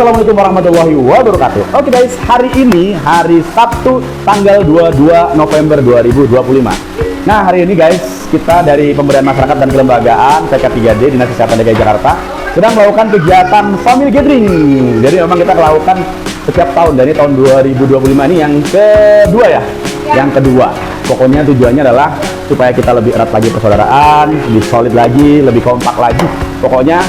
Assalamualaikum warahmatullahi wabarakatuh. Oke guys, hari ini hari Sabtu tanggal 22 November 2025. Nah, hari ini guys, kita dari Pemberdayaan Masyarakat dan Kelembagaan PK3D Dinas Kesehatan DKI Jakarta sedang melakukan kegiatan family gathering. Jadi memang kita melakukan setiap tahun, dari tahun 2025 ini yang kedua ya. Yang kedua. Pokoknya tujuannya adalah supaya kita lebih erat lagi persaudaraan, lebih solid lagi, lebih kompak lagi. Pokoknya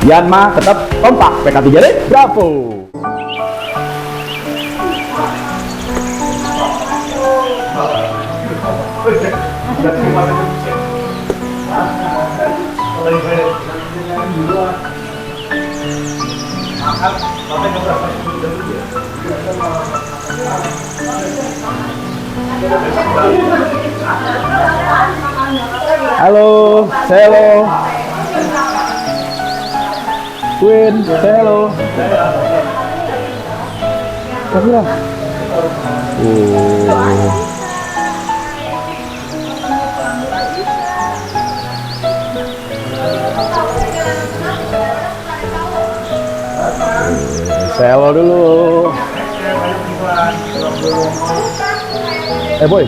Yanma tetap kompak, PK3D, bravo! Halo, hello. Queen, hello. Kamera. Hello dulu. Boy.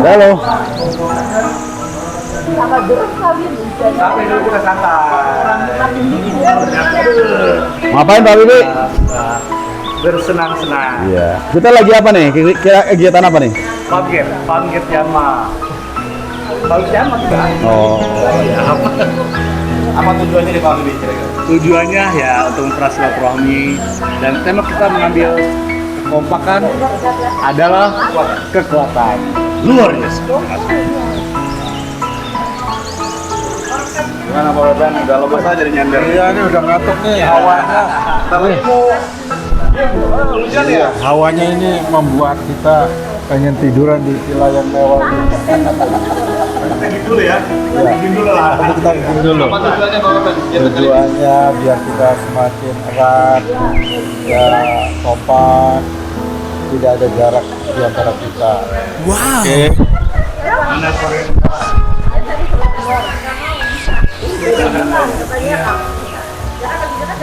Halo. Ngapain Pak Bibi? Bersenang-senang. Iya. Kita lagi apa nih? Kira kegiatan apa nih? Pamgir Yanma. Pamgir Yanma juga. Oh. Ya, apa tujuannya nih Pak Bibi? Tujuannya ya untuk mempererat silaturahmi, dan tema kita mengambil kekompakan adalah kekuatan luar biasa. Gimana Pak Wetan? Udah lemes aja di nyender. Iya, ini udah ngantuk nih hawanya. Hujan ya? Hawanya ini membuat kita pengen tiduran di villa yang mewah ini. Kita dulu ya. Dulu lah. Tapi kita bikin dulu. Apa tujuannya Pak Wetan? Tujuannya biar kita semakin erat, ya kompak, tidak ada jarak di antara kita. Wow. Oke.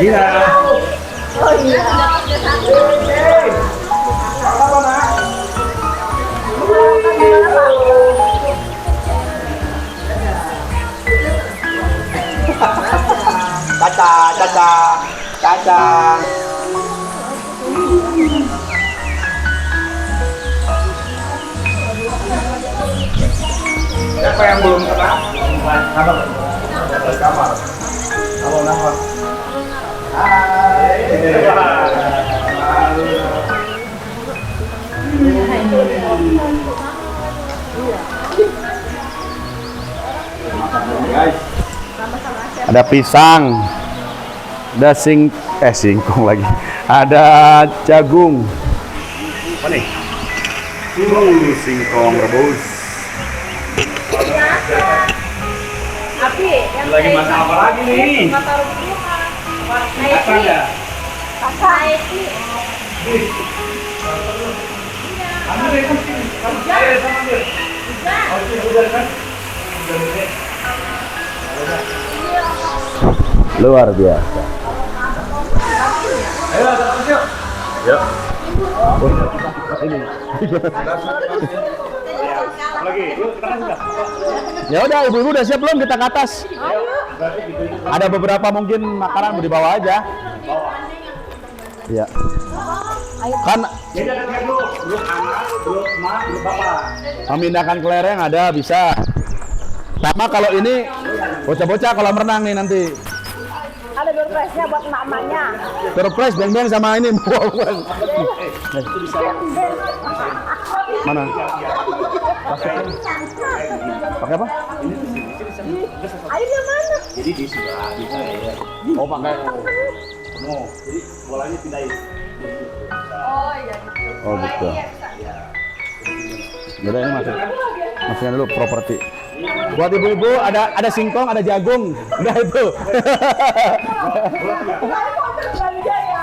Iya. Oh iya. Caca. Siapa yang belum kena? Kamar. Halo, nama. Hai. Guys, ada pisang, ada singkong lagi, ada jagung. Apa nih? Singkong rebus. Api, yang Lagi masak apa lagi nih? Apa ya? Ambil deh, kamu sama dia. Udah kan? Luar biasa. Ayo, yuk. Yuk. Ini. Lagi, yuk kita kan sudah. Ya udah, ibu-ibu udah siap belum kita ke atas? Ada beberapa mungkin makanan mau dibawa aja. Iya. Kan Jadi ada tiga grup anak, grup emak, grup bapak. memindahkan kelereng ada bisa. Sama kalau ini bocah-bocah kolam renang nih nanti. ada surprise-nya buat emak-emaknya. Surprise beng-beng sama ini. Mana? Pakai apa? Airnya mana? Jadi di sebelah bisa ya. Oh, pakai. Mau, jadi bolanya pindahin. Oh iya gitu. Oh, gitu. Jadi ini masukkan dulu properti. Buat ibu-ibu ada singkong, ada jagung. Udah itu. Belanja ya.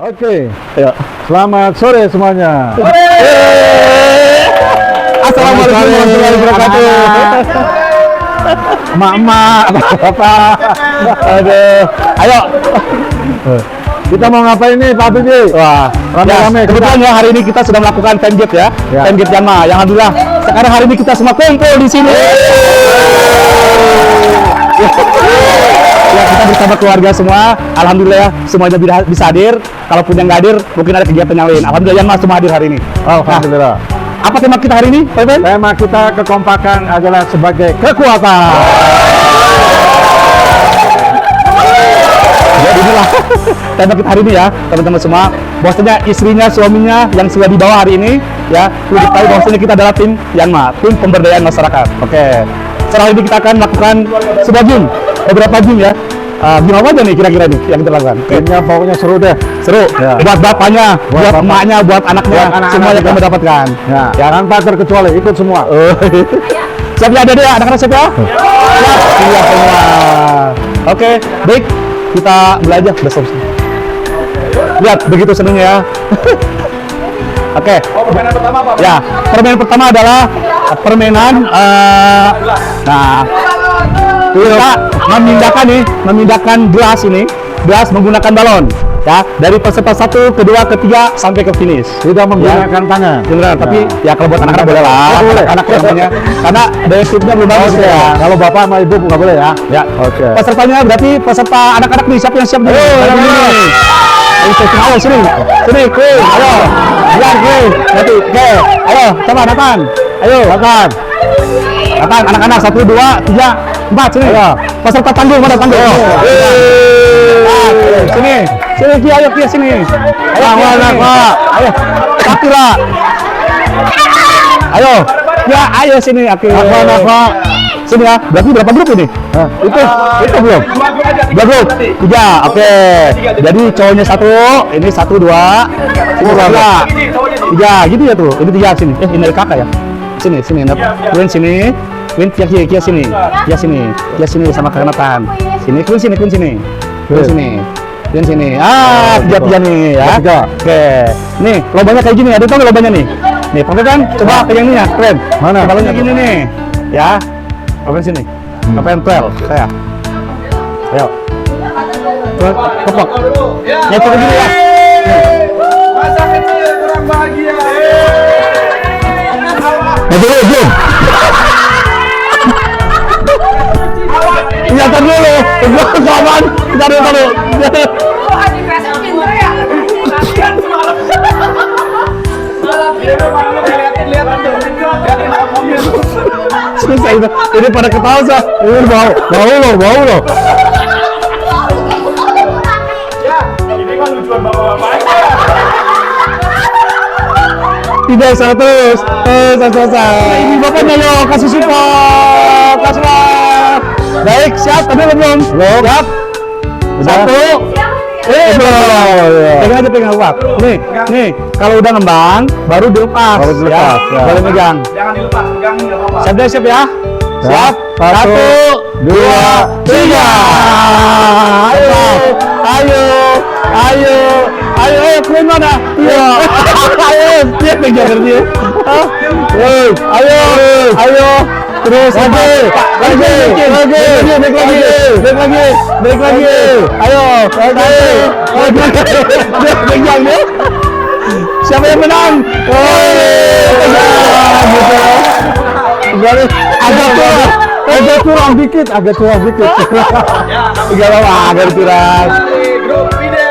Oke, Ayo. selamat sore semuanya. Assalamualaikum warahmatullahi wabarakatuh. Emak-emak, bapak. Aduh. Ayo. Kita mau ngapain nih Pak Bibi? Wah, Rame-rame, kebetulan ya hari ini kita sudah melakukan fanget ya. Ya. Fanget Yanma. Yang alhamdulillah sekarang hari ini kita semua kumpul di sini. Ya, kita bersama keluarga semua. Alhamdulillah ya, semuanya bisa hadir. Kalaupun yang nggak hadir, mungkin ada kegiatan yang lain. Alhamdulillah Yanma semua hadir hari ini. Alhamdulillah. Apa tema kita hari ini, Pak Ben? Tema kita kekompakan adalah sebagai kekuatan. Ya inilah tema kita hari ini ya, teman-teman semua. Bahwasanya istrinya, suaminya yang sudah dibawa hari ini ya, perlu diketahui bahwasanya kita adalah tim Yanma, tim pemberdayaan masyarakat. Oke. Setelah ini kita akan melakukan sebuah game, beberapa game ya. Game apa aja nih kira-kira nih yang kita lakukan? Oke. Timnya pokoknya seru deh. Seru. Ya. Buat bapaknya, buat bapak. emaknya, buat anaknya, Buat anak-anak semua yang juga. kamu dapatkan. Ya, tanpa terkecuali ikut semua. Siap ya, ada anak-anak siap ya? Siap semua. Oke, baik. Kita belajar besok. Lihat, begitu senangnya ya. Oke. Permainan pertama apa? Ya, permainan pertama adalah permainan nah, kita memindahkan gelas menggunakan balon ya, dari peserta 1, kedua, ketiga sampai ke finish. Tidak menggunakan tangan. Beneran, tapi ya kalau buat anak-anak boleh lah. Oh, boleh. Anak namanya. Karena daya tipnya belum bagus Oke. ya. Kalau bapak sama ibu nggak boleh ya. Ya. Oke. Pesertanya berarti peserta anak-anak nih, siapa yang siap nih? Ayo, Dari ayo. sini. Ayo, awal sini. Sini, Queen. Ayo. Biar Queen. Nanti. Oke. Ayo, coba Nathan. Ayo, Nathan. Nathan, anak-anak 1, 2, 3, 4 sini. Ayo. Peserta tanggung, mana tanggung? Sini. Sini, Ki, ayo Ki sini. Ayo, Ki, sini. Ayo. Sakira. Ayo. Ya, ayo sini, Akira. Sini ya. Berarti berapa grup ini? Itu belum. 2 grup. 3. Oke. Jadi cowoknya 1, ini 1, 2, ini 3. Gitu ya tuh. Ini 3 sini. Ini dari kakak ya. Sini. Queen sini. Queen Kia sini. Kia sini sama kakak Nathan. Sini Queen sini. Queen sini. Tiga nih ya. Oke. Nih, lombanya kayak gini. Ada tau nggak lombanya nih? Nih, pakai kan? Coba pegang ini ya, keren. Mana? Balonnya gini nih. Ya. Pakai sini. Pakai 12 saya. Ayo. Kepok. Nyepok gini ya. Masa kecil kurang bahagia. Belum. Iya, tar dulu. Kawan. Kita dulu. Oh, adik rasa pinter ya. Kasihan semalam. Susah itu. Ini pada ketawa sah. Ini bau loh. Ini kan lucuan bapak-bapaknya. Tidak usah terus. Selesai. Ini bapaknya loh. Kasih support. Kasih. Baik, siap. Tapi belum. Siap. 1. Pegang aja, pegang kuat. Nih. Kalau udah ngembang, baru dilepas. Ya. Boleh megang. Jangan dilepas, pegangin nggak apa-apa. Siap deh, siap ya. Siap. 1, 2, 3. Ayo, Queen mana? Iya. Ayo, dia pegang dia. Ayo. Terus lagi. Baik lagi. Ayo. Dia pegang dia. Siapa yang menang? Agak curang dikit. Agak lama, agak curang. Grup video.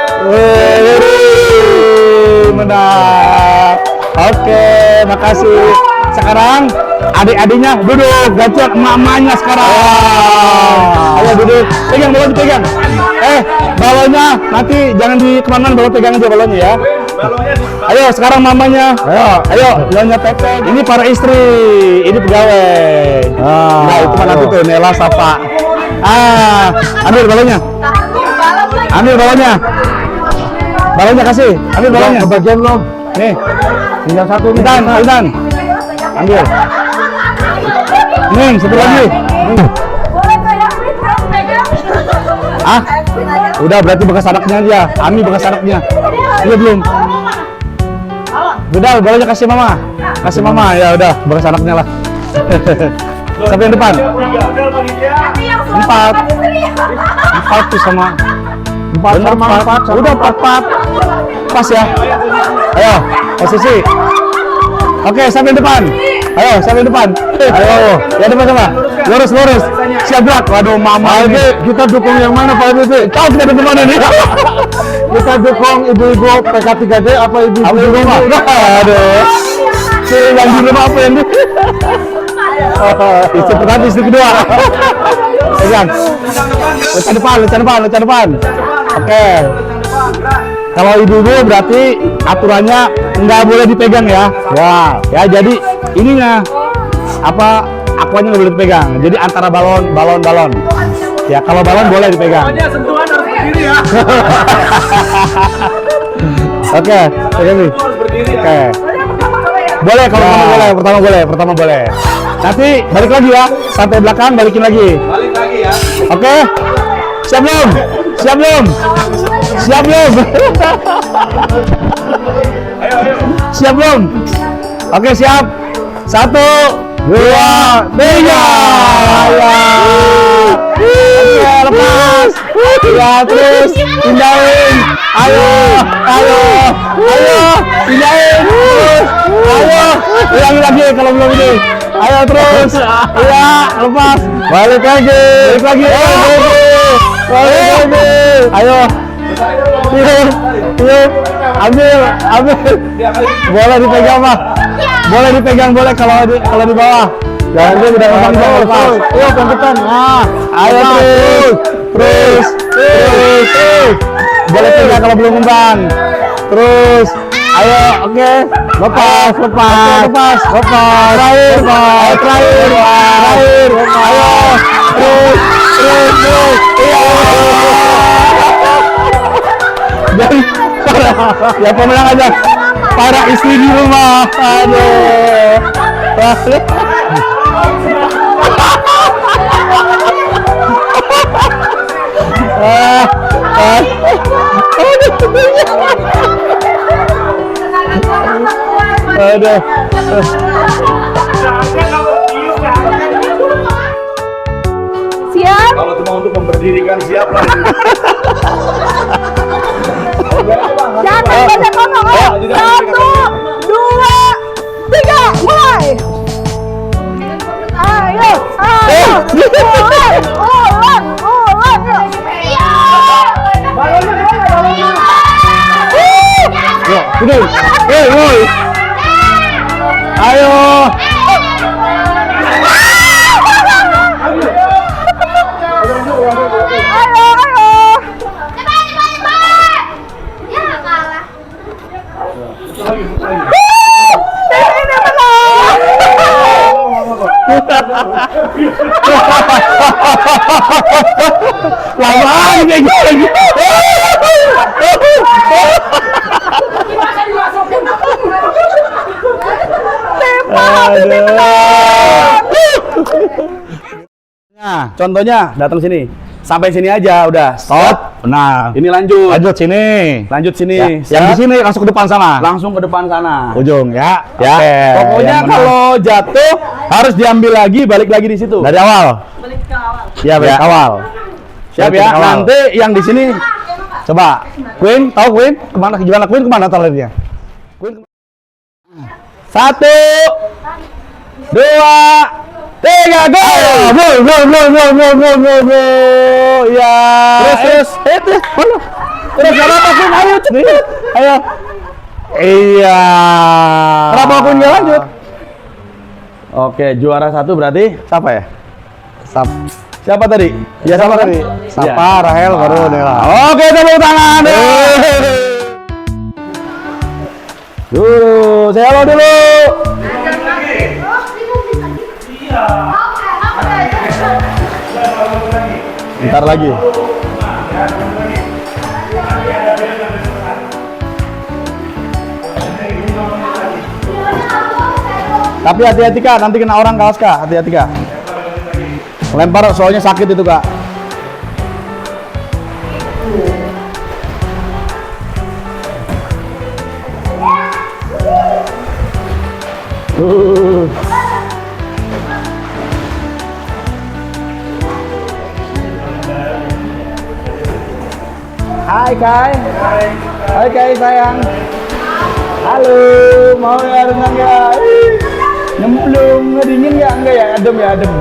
Menang. Oke, makasih. Sekarang adik-adiknya duduk, gantian emak-emaknya sekarang. Ayo duduk, pegang balon, pegang. Balonnya nanti jangan di kemana-mana, balon pegang aja balonnya ya. Balonnya di Ayo sekarang mamanya. Ayo, balonnya pegang. Ini para istri, ini pegawai. Nah itu mana tuh Nela Safa. Ambil balonnya. Ambil balonnya. Balonnya kasih. Ambil balonnya. Kebagian belum? Nih. Tinggal 1 nih. Intan. Ambil. Nih, satu lagi. Boleh kayak Queen pegang. Ah? Queen aja. Udah berarti bekas anaknya aja. Ami bekas anaknya. Iya belum? Udah, bolanya kasih mama. Kasih mama. Ya udah, bekas anaknya lah. Sampai yang depan. Empat. Empat tuh sama. Empat sama empat. Udah empat. Pas ya. Ayo, posisi. Oke, sampai depan. Ayo, sampai depan. Ayo, ya depan sama. Lurus. Siap gerak. Waduh, mama ini. Kita dukung yang mana Pak Ibu? Tahu kita dukung mana nih? Kita dukung ibu-ibu PK3D apa ibu-ibu di rumah? Aduh. Yang di rumah apa ini? Istri pertama, istri kedua. Pegang. Leca depan. Oke. Kalau ibu-ibu berarti aturannya nggak boleh dipegang ya. Ya jadi ininya apa aquanya nggak boleh dipegang. Jadi antara balon. Ya kalau balon boleh dipegang. Pokoknya sentuhan harus berdiri ya. Oke, pegang nih. Oke. Boleh kalau pertama boleh. Nanti balik lagi ya, sampai belakang balikin lagi. Balik lagi ya. Oke. Siap belum? Siap belum? Oke, siap. 1, 2, 3. Oke, lepas. Ya, terus pindahin. Ayo. Pindahin. Ayo. Ulangi lagi kalau belum ini. Ayo terus. Iya, lepas. Balik lagi. Ayo. Tiup. Ambil. Boleh dipegang, Pak. Boleh kalau di bawah. Jangan dia udah ngembang di bawah, lepas. Ayo pelan-pelan. Nah, ayo terus. Boleh pegang kalau belum ngembang. Terus. Ayo, oke. Lepas. Terakhir. Ayo. Terus. Iya. Jadi ya pemenang aja para istri di rumah. Aduh. Aduh. Siap? Kalau cuma untuk memberdirikan siap lah. Jangan banyak ngomong. Ayo. 1, 2, 3, mulai. Ayo. Ulang. Yuk, woi. Ayo. Lamaan kayak gitu. Nah, contohnya datang sini. Sampai sini aja udah. Stop. Nah, Ini lanjut. lanjut sini. Ya, Yang di sini langsung ke depan sana. langsung ke depan sana. Ujung ya. Ya. Oke, Pokoknya yang menang. kalau jatuh harus diambil lagi, balik lagi di situ. dari awal. Iya, balik Ya. awal. Siap Balik ya. awal. Nanti yang di sini Coba, Queen, tahu Queen? Kemana? Gimana Queen kemana larinya? Queen 1, 2, 3, go! Go. Ya. Terus. Mana? Terus kenapa Queen? Ayo, cepet. Ayo. Iya. Kenapa aku nggak lanjut? Oke, juara 1 berarti siapa ya? Siapa tadi? Ya sama tadi. Sapa, Rahel, baru Nela. Oke, tepuk tangan. Dulu, saya halo dulu. Ntar lagi. Tapi hati-hati Kak, nanti kena orang kaos Kak, hati-hati Kak. Lempar soalnya sakit itu Kak. Hai Kai. Hai Kai sayang. Halo, mau ya renang ya? Nyemplung, dingin ya? Enggak ya? Adem ya, adem.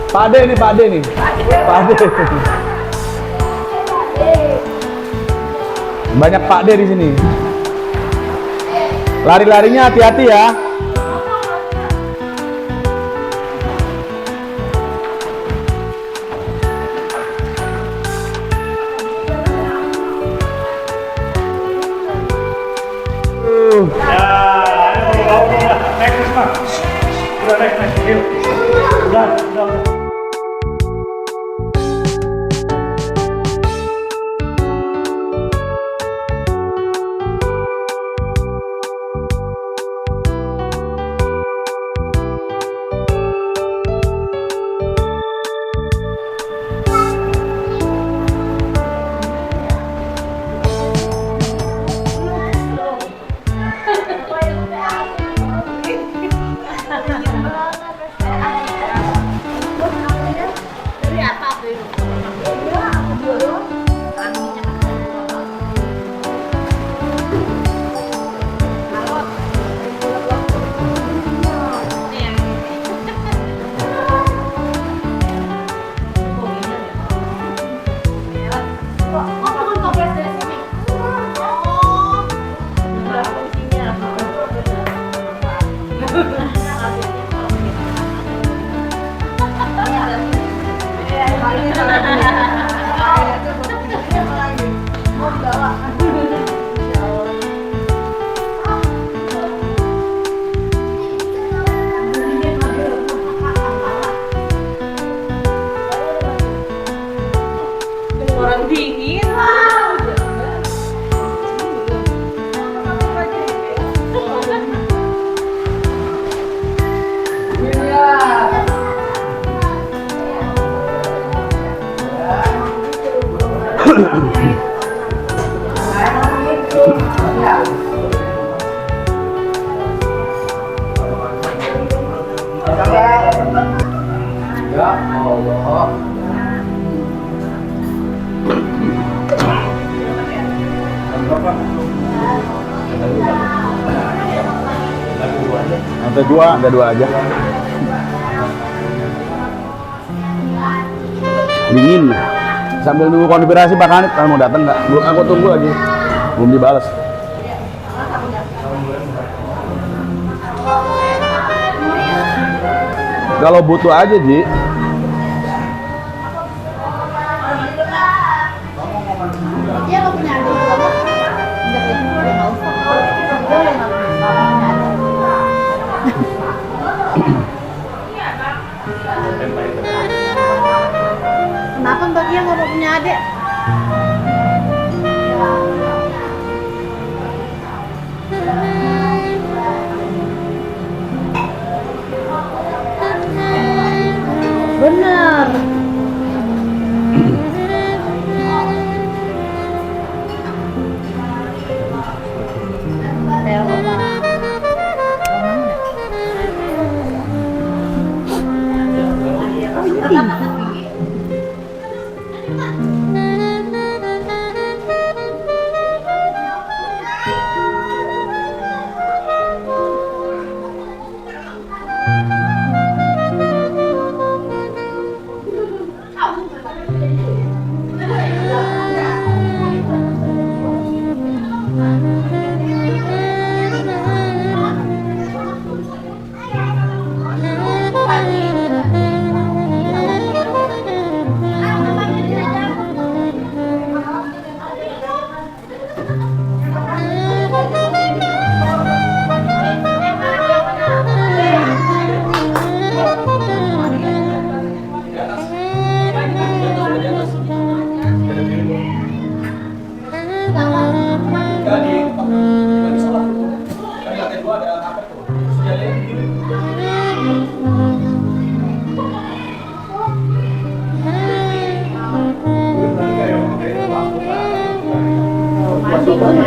Pak Ade nih, Pak Ade nih. Pak Ade. Banyak Pak Ade di sini. Lari-larinya hati-hati ya. Orang dingin. Ada dua aja. Dingin. Sambil nunggu konfirmasi Pak Kanit kalau mau datang nggak? Belum, aku tunggu lagi. Belum dibalas. Kalau butuh aja, Ji. Dia nggak punya adik, kenapa Mbak Gia nggak mau punya adik? Bener.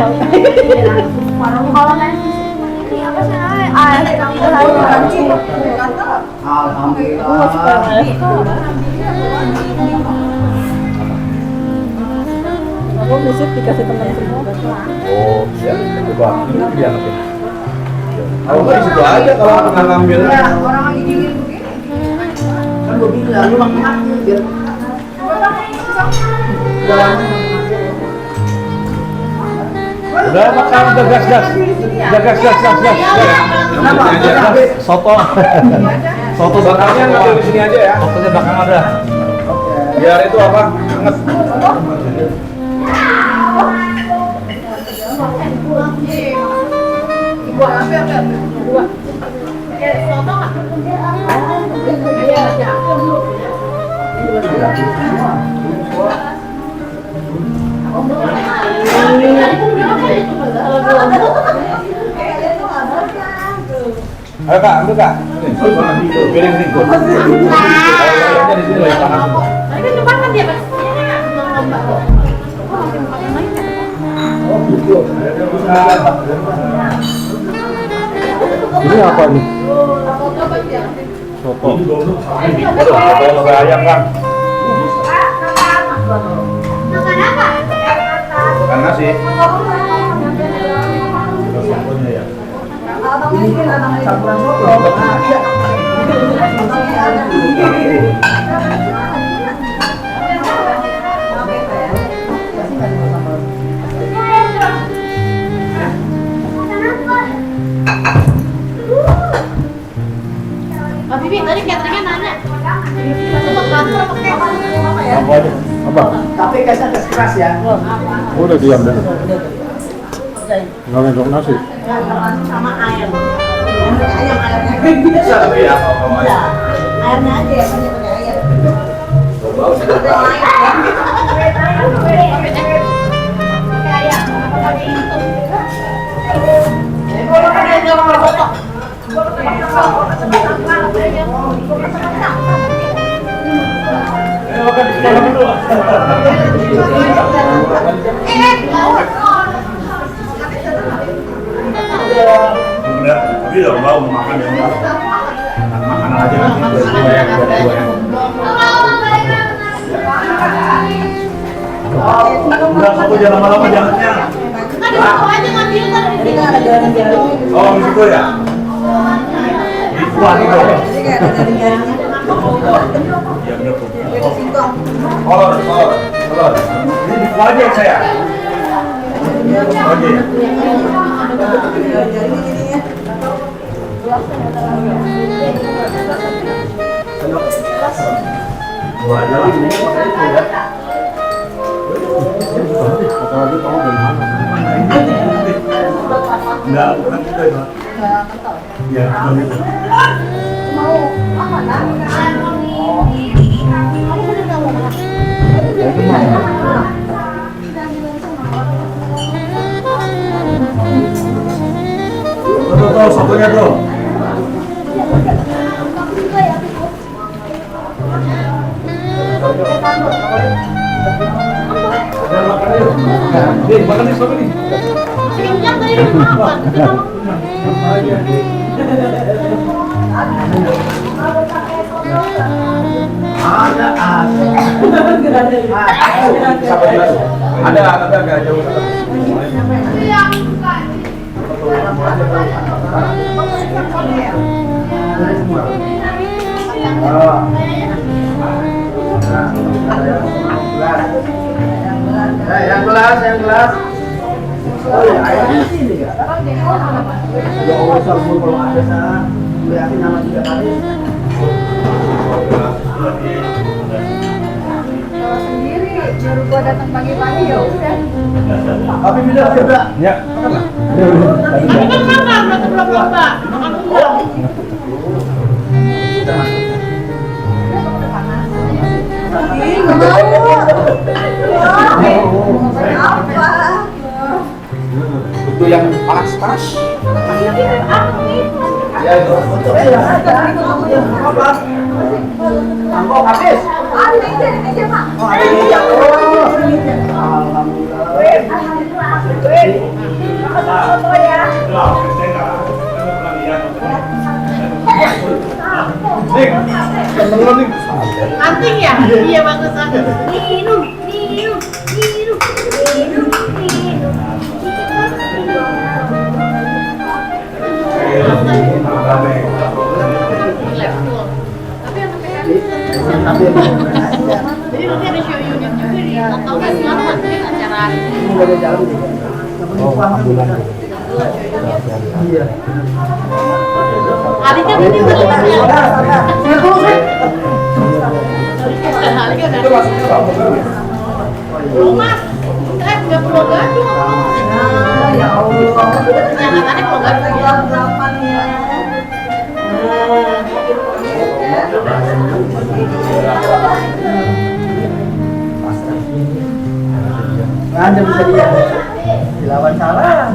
Kalau main ini apa sih Aku visit dikasih teman semua. Oh, siap. Coba ini dia nanti. Kalau nggak di situ aja kalau nggak ngambil. Orang lagi dingin begini. Kan gue bilang, lu makan biar Udah makan, udah gas. Soto. Soto bakarnya ngambil di sini aja ya. Sotonya bakar ada. Biar itu apa? Hangat. Ibu ambil. Dua. Soto nggak? Iya. Ayo Kak, ambil Kak. Piring sini. Ayo di sini lagi panas. Tadi kan depan kan dia Mas. ini apa nih? Soto. Aduh, soto ayam Kang. Makan apa? Makan nasi. Campuran soto. Pak Bibi, tadi cateringnya nanya. Itu mau transfer apa ya? Apa aja? Apa? Tapi kasih keras ya. Udah diam dah. Nggak ngendong nasi. Sama air. Bisa tapi ya kalau air. Airnya aja ya, pakai air. Coba udah bener, tapi udah mau makan yang makanan aja nanti dua yang. Udah kamu jangan lama-lama jangannya. Tadi mau aja ngambil kan di sini ada jaring-jaring. Oh, di situ ya. Di kuah itu. Iya bener tuh. Kolor. Ini di kuah aja saya. Oke. Dua aja lah. Kata lagi kamu dari mana? Enggak, bukan kita itu. Ya, begitu. Itu mana? Tuh, sotonya tuh. Makan nih soto nih. Kenyang tadi udah makan. Ada agak jauh. Yang gelas. Oh ya, airnya sini ya. Ya Allah, kalau ada sana, gue yakin nama 3 kali. Kalau sendiri baru gua datang pagi-pagi ya udah. Tapi bilang juga. Ya. Tadi kan makan, belum coba. Makan udang. Itu yang panas. Ya, itu. Mangkok habis. Alhamdulillah. Oh, ada yang alhamdulillah. foto ya. Anting ya? Iya bagus banget. Minum, minum, minum, minum, minum. Jadi nanti ada show unit juga di atau nggak selamat di acara Alika ini rumah nggak perlu gaduh ya Allah kenyataannya perlu gaduh ya Anda bisa dia dilawan salah.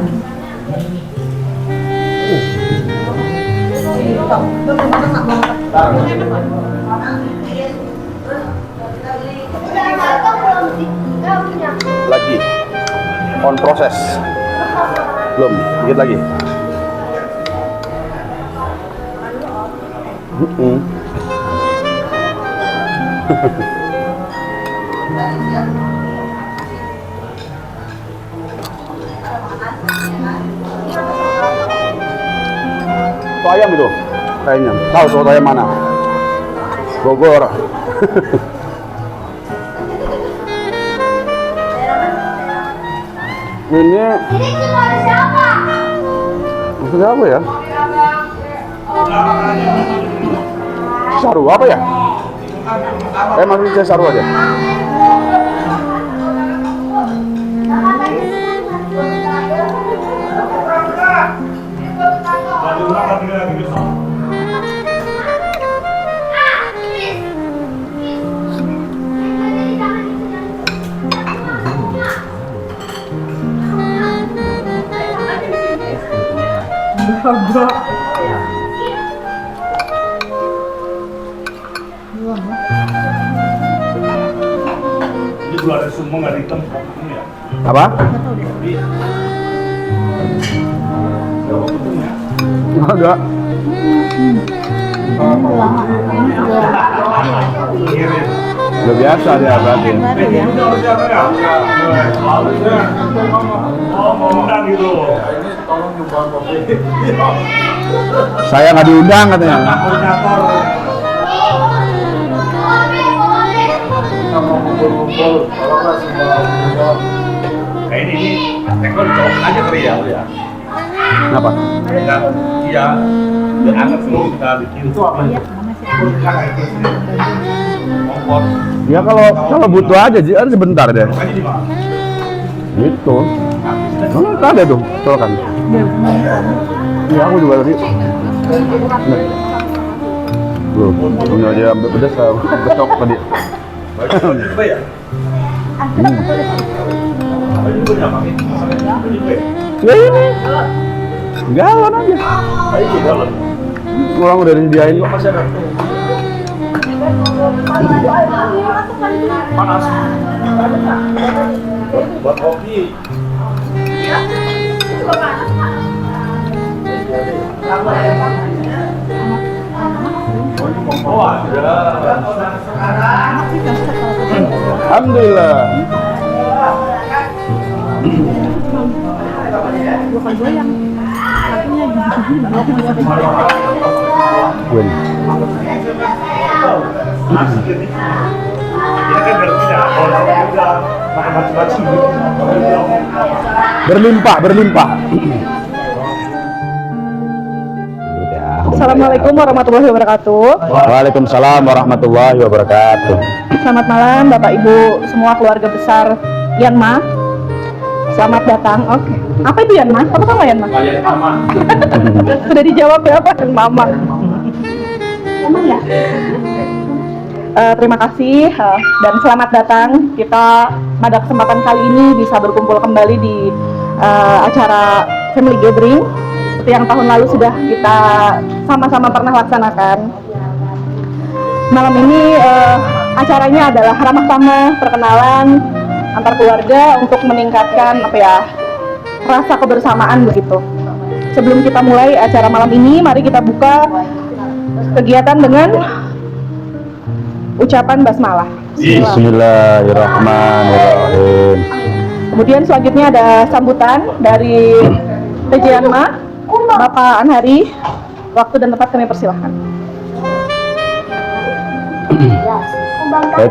Lagi on proses, belum, dikit lagi. Soto ayam itu kayaknya. Tahu soto ayam mana? Bogor. Ini cuma ada siapa? maksudnya apa ya? Saru apa ya? Maksudnya saru aja. Ini juga ada semua nggak hitam ya. Apa? Enggak. Udah biasa dia berarti. Saya nggak diundang katanya. Kayak ini tekor dicolok aja kali ya, ya. Kenapa? Iya, biar anget semua kita bikin. Itu apa? Kompor. Ya kalau butuh aja, ada sebentar deh. Gitu. Oh, ada tuh, colokan. Iya, aku juga tadi. Loh, punya aja sampai pedas, besok tadi. Coba ya? Ya ini. Galon aja. Orang udah disediain kok. Panas. Buat kopi. Oh, ada. Alhamdulillah. Bukan goyang. Kakinya gigi-gigi Win. Asik ini. Ini kan berbeda. Kalau udah makan macam-macam gitu. Berlimpah. Assalamualaikum warahmatullahi wabarakatuh. Waalaikumsalam warahmatullahi wabarakatuh. Selamat malam Bapak Ibu semua keluarga besar Yanma. Selamat datang. Oke. Apa itu Yanma? Apa sama Yanma? Sudah dijawab ya Pak Mama. Emang ya? Terima kasih dan selamat datang. Kita pada kesempatan kali ini bisa berkumpul kembali di acara Family Gathering seperti yang tahun lalu sudah kita sama-sama pernah laksanakan. Malam ini acaranya adalah ramah tamah perkenalan antar keluarga untuk meningkatkan rasa kebersamaan begitu. Sebelum kita mulai acara malam ini, mari kita buka kegiatan dengan ucapan basmalah. Bismillahirrahmanirrahim. Kemudian selanjutnya ada sambutan dari PJ Yanma, Bapak Anhari. Waktu dan tempat kami persilahkan. Baik.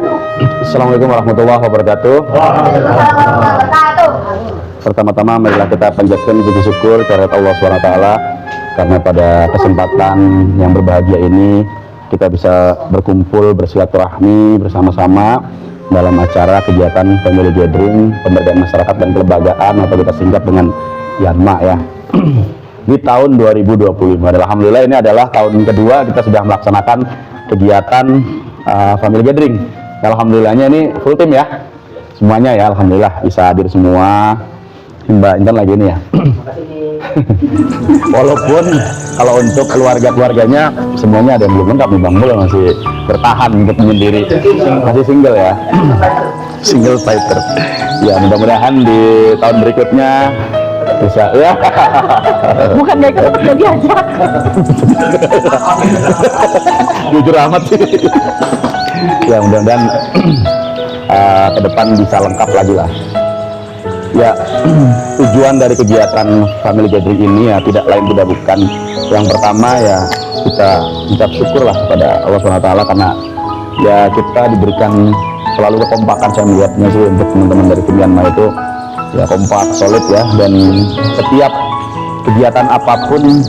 Assalamualaikum warahmatullahi wabarakatuh. Pertama-tama marilah kita panjatkan puji syukur kepada Allah SWT karena pada kesempatan yang berbahagia ini kita bisa berkumpul bersilaturahmi bersama-sama dalam acara kegiatan Family Gathering Pemberdayaan Masyarakat dan Kelembagaan atau kita singkat dengan Yanma ya. Di tahun 2025. Dan alhamdulillah ini adalah tahun kedua kita sudah melaksanakan kegiatan Family Gathering. Alhamdulillahnya ini full tim ya. Semuanya ya alhamdulillah bisa hadir semua. Mbak Intan lagi ini ya. Walaupun kalau untuk keluarga-keluarganya semuanya ada yang belum lengkap nih, Bang Mul masih bertahan untuk menyendiri. Masih single ya. Single fighter. Ya mudah-mudahan di tahun berikutnya bisa ya. Bukan gak ikut tapi gak diajak. Jujur amat sih. Ya mudah-mudahan ke depan bisa lengkap lagi lah. Ya, tujuan dari kegiatan Family Gathering ini ya tidak lain tidak bukan. Yang pertama ya kita ucap syukur lah kepada Allah SWT karena ya kita diberikan selalu kekompakan. Saya melihatnya sih untuk teman-teman dari tim Yanma itu ya kompak, solid ya, dan setiap kegiatan apapun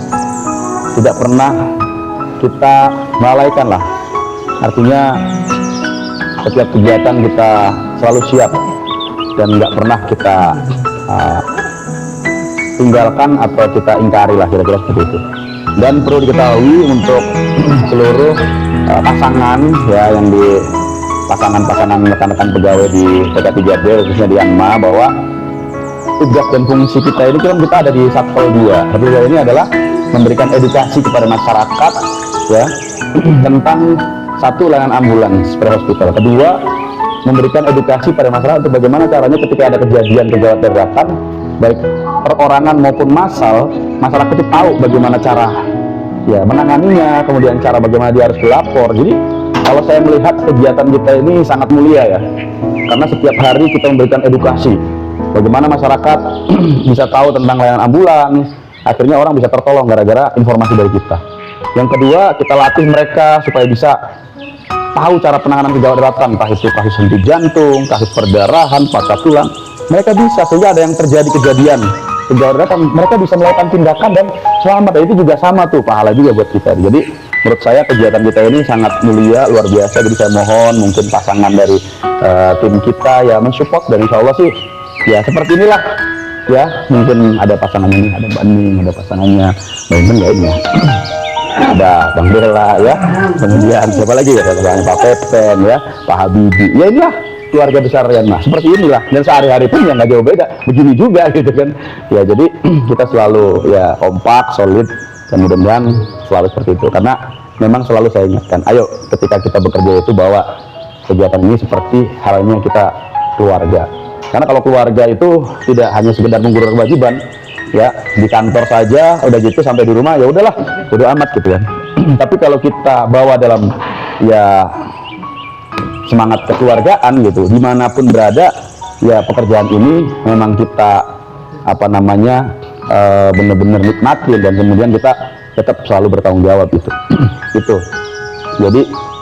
tidak pernah kita melalaikan lah. Artinya setiap kegiatan kita selalu siap dan nggak pernah kita tinggalkan atau kita ingkari lah, kira-kira seperti itu. Dan perlu diketahui untuk seluruh pasangan ya yang di pasangan-pasangan rekan-rekan pegawai di PT3D khususnya di Yanma bahwa tugas dan fungsi kita ini kan kita ada di Satpol 2. Satpol 2 ini adalah memberikan edukasi kepada masyarakat ya tentang satu layanan ambulans pre-hospital. Kedua, memberikan edukasi pada masyarakat untuk bagaimana caranya ketika ada kejadian kegawat daruratan baik perorangan maupun massal, masyarakat itu tahu bagaimana cara ya menanganinya, kemudian cara bagaimana dia harus melapor. Jadi kalau saya melihat kegiatan kita ini sangat mulia ya, karena setiap hari kita memberikan edukasi bagaimana masyarakat bisa tahu tentang layanan ambulans, akhirnya orang bisa tertolong gara-gara informasi dari kita. Yang kedua, kita latih mereka supaya bisa tahu cara penanganan kegawat daruratan, entah itu kasus henti jantung, kasus perdarahan, patah tulang. Mereka bisa, sehingga ada yang terjadi kejadian kegawat daruratan, mereka bisa melakukan tindakan dan selamat. Dan itu juga sama tuh, pahala juga buat kita. Jadi menurut saya kegiatan kita ini sangat mulia, luar biasa. Jadi saya mohon mungkin pasangan dari tim kita ya mensupport, dan insya Allah sih ya seperti inilah ya. Mungkin ada pasangan ini, ada Mbak Ning, ada pasangannya Mbak Intan ya ini ya. Ada Bang Bella ya, kemudian siapa lagi ya, Pak Pepen ya, Pak Habibie ya, inilah keluarga besar Yanma seperti inilah. Dan sehari-hari pun ya nggak jauh beda, begini juga gitu kan ya. Jadi kita selalu ya kompak, solid, dan mudah-mudahan selalu seperti itu, karena memang selalu saya ingatkan, ayo ketika kita bekerja itu bawa kegiatan ini seperti halnya kita keluarga. Karena kalau keluarga itu tidak hanya sekedar menggurur kewajiban ya, di kantor saja udah gitu, sampai di rumah ya udahlah bodo amat gitu kan. Tapi kalau kita bawa dalam ya semangat kekeluargaan gitu, dimanapun berada ya, pekerjaan ini memang kita apa namanya benar-benar nikmatin, dan kemudian kita tetap selalu bertanggung jawab itu. Itu jadi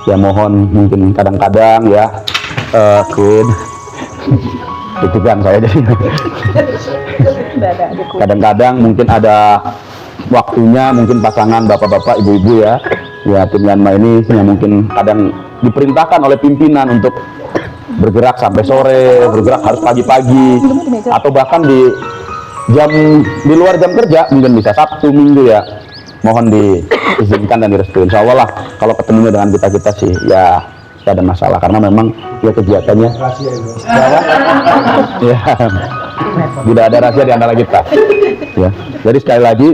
ya mohon mungkin kadang-kadang ya Queen itu kan saya jadi kadang-kadang mungkin ada waktunya, mungkin pasangan bapak-bapak, ibu-ibu ya tim Yanma ini yang mungkin kadang diperintahkan oleh pimpinan untuk bergerak sampai sore, bergerak harus pagi-pagi, atau bahkan di luar jam kerja, mungkin bisa Sabtu, Minggu ya. Mohon diizinkan dan direstui. Insya Allah lah kalau ketemu dengan kita sih ya tidak ada masalah, karena memang ya kegiatannya ya tidak ada rahasia di antara kita ya. Jadi sekali lagi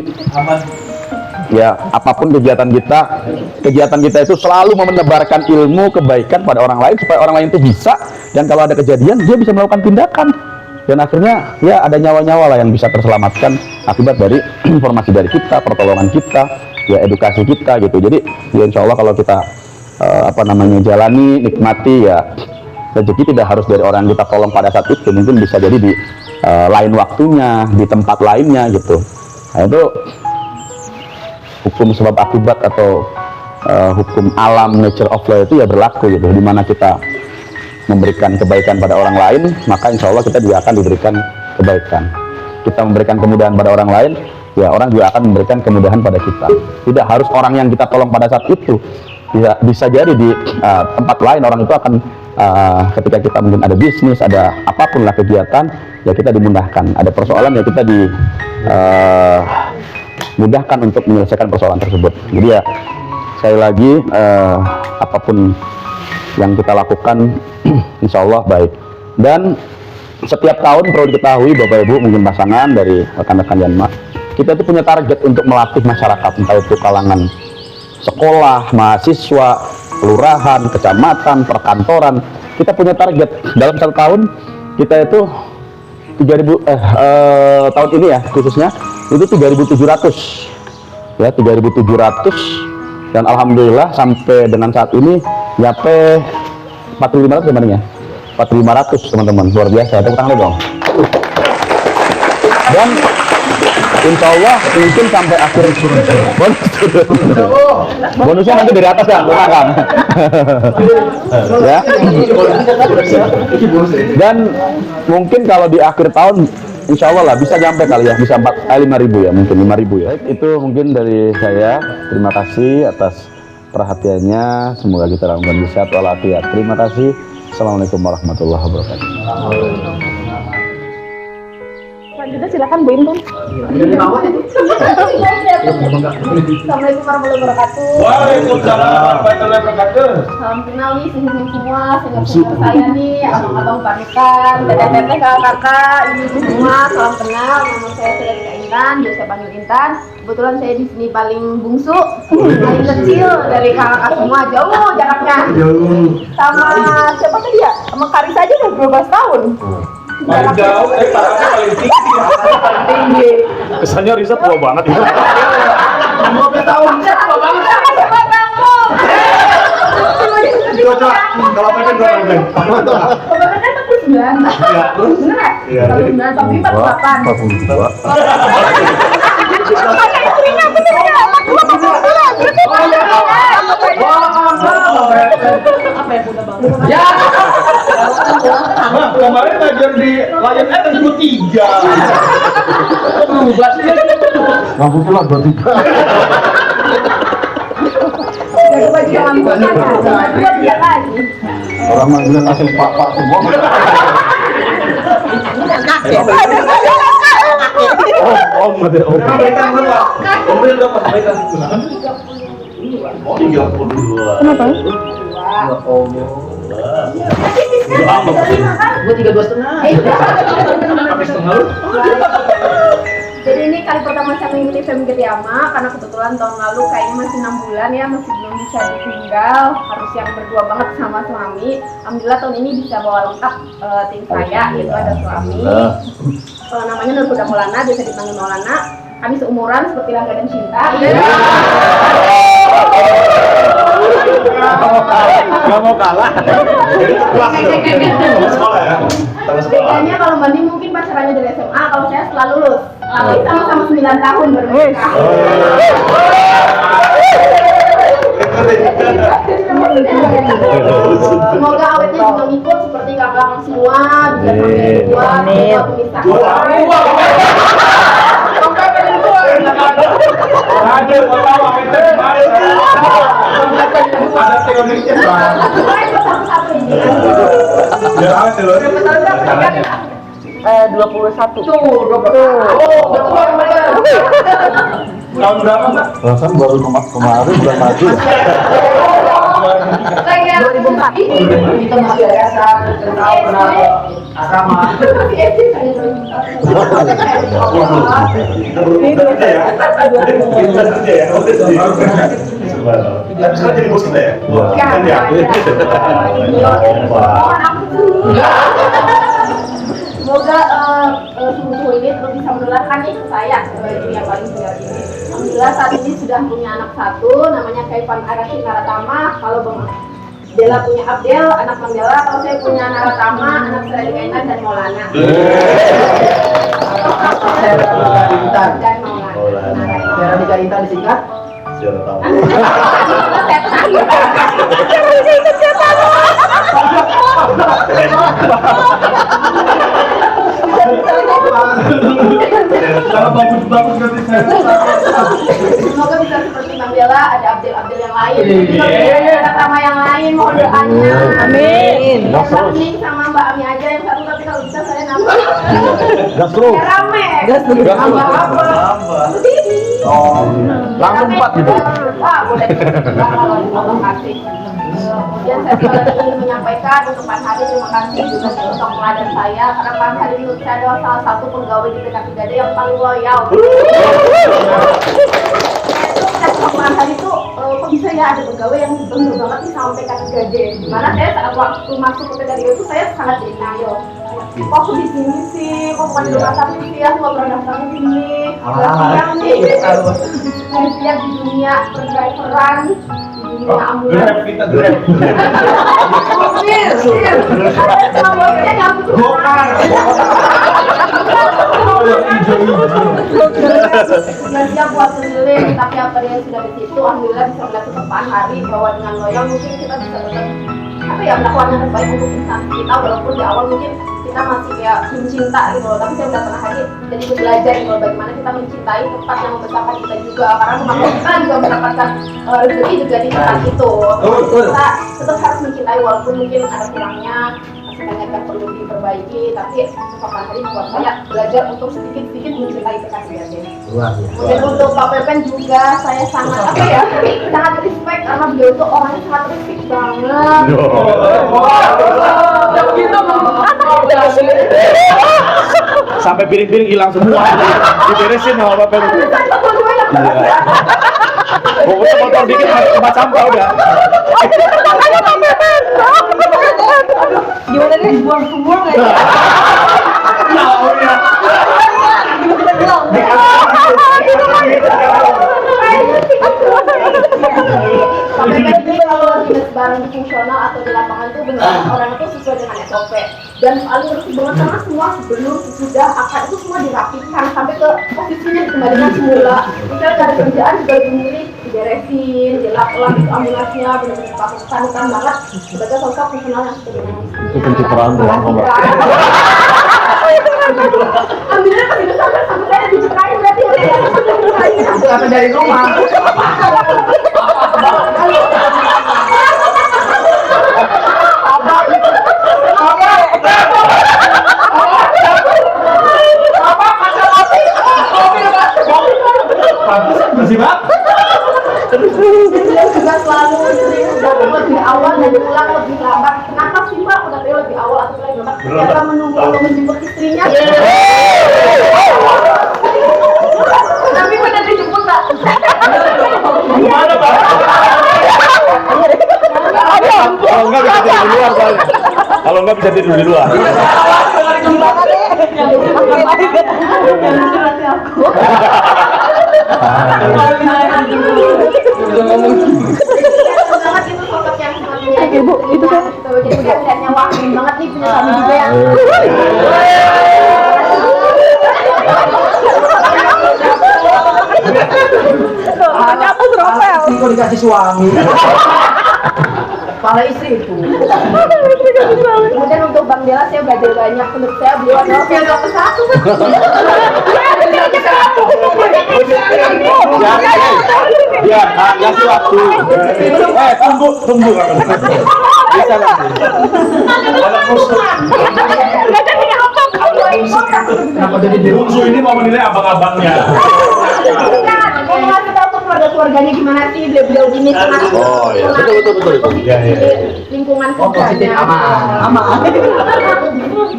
ya, apapun kegiatan kita itu selalu menebarkan ilmu kebaikan pada orang lain supaya orang lain itu bisa, dan kalau ada kejadian dia bisa melakukan tindakan Dan akhirnya ya ada nyawa-nyawa lah yang bisa terselamatkan akibat dari informasi dari kita, pertolongan kita, ya edukasi kita gitu. Jadi ya insya Allah kalau kita jalani, nikmati, ya rezeki tidak harus dari orang yang kita tolong pada saat itu, mungkin bisa jadi di lain waktunya, di tempat lainnya gitu. Nah itu hukum sebab akibat atau hukum alam, nature of law itu ya berlaku gitu. Dimana kita memberikan kebaikan pada orang lain, maka insya Allah kita juga akan diberikan kebaikan. Kita memberikan kemudahan pada orang lain, ya orang juga akan memberikan kemudahan pada kita. Tidak harus orang yang kita tolong pada saat itu, bisa jadi di tempat lain orang itu akan ketika kita mungkin ada bisnis, ada apapun lah kegiatan, ya kita dimudahkan. Ada persoalan ya kita dimudahkan untuk menyelesaikan persoalan tersebut. Jadi ya sekali lagi apapun yang kita lakukan insya Allah baik. Dan setiap tahun perlu diketahui Bapak Ibu, mungkin pasangan dari rekan-rekan Yanma, kita itu punya target untuk melatih masyarakat, entah itu kalangan sekolah, mahasiswa, kelurahan, kecamatan, perkantoran. Kita punya target dalam 1 tahun kita itu 3.000 tahun ini ya khususnya itu 3.700 ya, 3.700, dan alhamdulillah sampai dengan saat ini nyampe 4.500 sebenarnya, 4.500 teman-teman, luar biasa. Tepuk tangan dong. Dan insya Allah mungkin sampai akhir bonusnya nanti dari atas ya, kan? Ya. Dan mungkin kalau di akhir tahun insya Allah lah bisa sampai kali ya, bisa 5.000 ya, mungkin 5.000 ya. Itu mungkin dari saya. Terima kasih atas perhatiannya, semoga kita dalam kondisi sehat walafiat. Terima kasih. Assalamualaikum warahmatullahi wabarakatuh. Selanjutnya silakan Bu Intan. Assalamualaikum warahmatullahi wabarakatuh. Waalaikumsalam warahmatullahi wabarakatuh. Salam kenal nih senior semua, senior saya nih, abang-abang pamitan, teteh-teteh, kakak-kakak, ibu semua, salam kenal. Nama saya Selika Intan, biasa saya panggil Intan. Kebetulan saya di sini paling bungsu, paling kecil dari kakak-kakak semua, jauh jaraknya. Sama siapa tadi ya? Sama Karis aja udah 12 tahun. Paling jauh, parahnya paling tinggi. Kesannya riset tua banget itu. 15 tahun. Coba, kalau pengen berapa Ben? Kebetulan aku 9. Bener ya? 9 tapi 48. Ya. Kemarin ngajar di Lion Air kan 23. Berubah sih. Mampu pulang 23. Orang manggilnya kasih pak semua. Om. Oh, 32. Kenapa? Gue 32,5. Jadi ini kali pertama saya mengikuti Family Getiama karena kebetulan tahun lalu kayaknya masih 6 bulan ya, masih belum bisa ditinggal, harus yang berdua banget sama suami. Alhamdulillah tahun ini bisa bawa lengkap tim saya, yaitu ada suami. Namanya Nur Huda Maulana, biasa dipanggil Maulana. Kami seumuran seperti Rangga dan Cinta. Gak mau kalah. Sekolah ya. Bedanya kalau banding mungkin pacarannya dari SMA, kalau saya setelah lulus. Tapi sama-sama 9 tahun baru menikah. Semoga awetnya juga ikut seperti kakak semua, bisa sampai dua, bisa. Ada teknologinya. Satu-satu ini. Ya, ada loh. 21. Tuh, 21. Tahun berapa, Mbak? Perasaan baru kemarin bulan maju ya. Kayak 2004. Kita masih biasa, tahu kenapa asrama. Sekarang jadi bos kita ya? Kan ya? semoga suhu ini terus bisa menularkan nih ke saya itu yang paling senior ini. Alhamdulillah saat ini sudah punya anak satu, namanya Kaivan Arashi Naratama. Kalau Bang Dela punya Abdel, anak Bang Dela. Kalau saya punya Naratama, anak saya Kainan dan Maulana. Dan Maulana. Cara Dika disingkat? Kalau bagus-bagus nanti saya. Semoga bisa seperti Bang Dela, ada Abdel yang lain. Ada Tama yang lain, mohon doanya. Amin. Mbak Ning sama Mbak Ami aja yang satu, tapi kalau bisa saya nambah. Gas terus. Biar rame. Gas terus. Nambah apa? Begini. Oh, langsung 4 gitu. Wah, boleh. Ya, kalau Allah kasih. Kemudian saya juga ingin menyampaikan untuk Pak Hari, terima kasih juga untuk peladan saya, karena Pak Hari menurut saya adalah salah satu pegawai di PK3D yang paling loyal. Pak Hari itu kok bisa ya ada pegawai yang benar banget nih sama PK3D. Dimana saya saat waktu masuk ke PK3D itu saya sangat denial. Kok aku di sini sih, kok bukan di rumah sakit sih, aku nggak pernah daftar di sini. Nggak siap nih, nggak siap di dunia pendriveran, di dunia ambulan. Kita grab. Sudah siap buat keliling, tapi apa dia sudah di situ, alhamdulillah bisa melihat tetap Pak Hari bahwa dengan loyal mungkin kita bisa tetap apa ya melakukan yang terbaik untuk insan kita, walaupun di awal mungkin kita masih kayak mencinta gitu loh, tapi saya udah pernah Hari jadi belajar gitu loh, bagaimana kita mencintai tempat yang membesarkan kita juga, karena kemampuan kita juga mendapatkan rezeki juga di tempat itu. Kita tetap harus mencintai walaupun mungkin ada kurangnya, masih banyak yang perlu diperbaiki, tapi Pak Hari buat saya belajar untuk sedikit-sedikit mencintai PK3D. Kemudian untuk Pak Pepen juga saya sangat apa ya, sangat respect karena beliau itu orangnya sangat respect banget. Sampai piring-piring hilang semua. Diberesin sama Bapak. Pokoknya motor dikit tempat sampah udah. Gimana nih? Buang semua nggak ya? Sampai tadi kalau dinas barang fungsional atau di lapangan itu benar orang itu sesuai dengan SOP dan paling bersih banget karena semua sebelum sesudah akan itu semua dirapikan sampai ke posisinya dikembalikan semula. Misalnya dari kerjaan juga dimilih diberesin, dilap-lap itu ambulansnya benar-benar panutan banget sebagai sosok fungsional yang sebenarnya. Itu pencitraan doang kok, Mbak. Ambilnya pas itu sampai saya diceritain berarti ya. Apa dari rumah? Bersih banget. Beliau juga selalu sering datang lebih awal dan pulang lebih lambat. Kenapa sih Mbak udah beliau lebih awal atau lebih lambat? Karena menunggu atau menjemput istrinya. Tapi benar dijemput Mbak. Gimana, Pak? Kalau enggak bisa tidur di luar soalnya. Kalau enggak bisa tidur di luar. Banget itu sosok yang sepertinya ibu itu kan jadi dia melihatnya wah keren banget nih punya suami juga yang Aku teropel. Kok dikasih suami? Para istri itu. kemudian untuk Bang Dela saya belajar banyak, menurut saya beliau adalah sosok satu. Ya, kasih waktu. Tunggu. Bisa nanti. Kenapa jadi bungsu ini mau menilai abang-abangnya? Mau ngasih tahu ke keluarga-keluarganya gimana sih beliau ini sangat Oh, iya. Betul. positif di lingkungan kerjanya. Aman.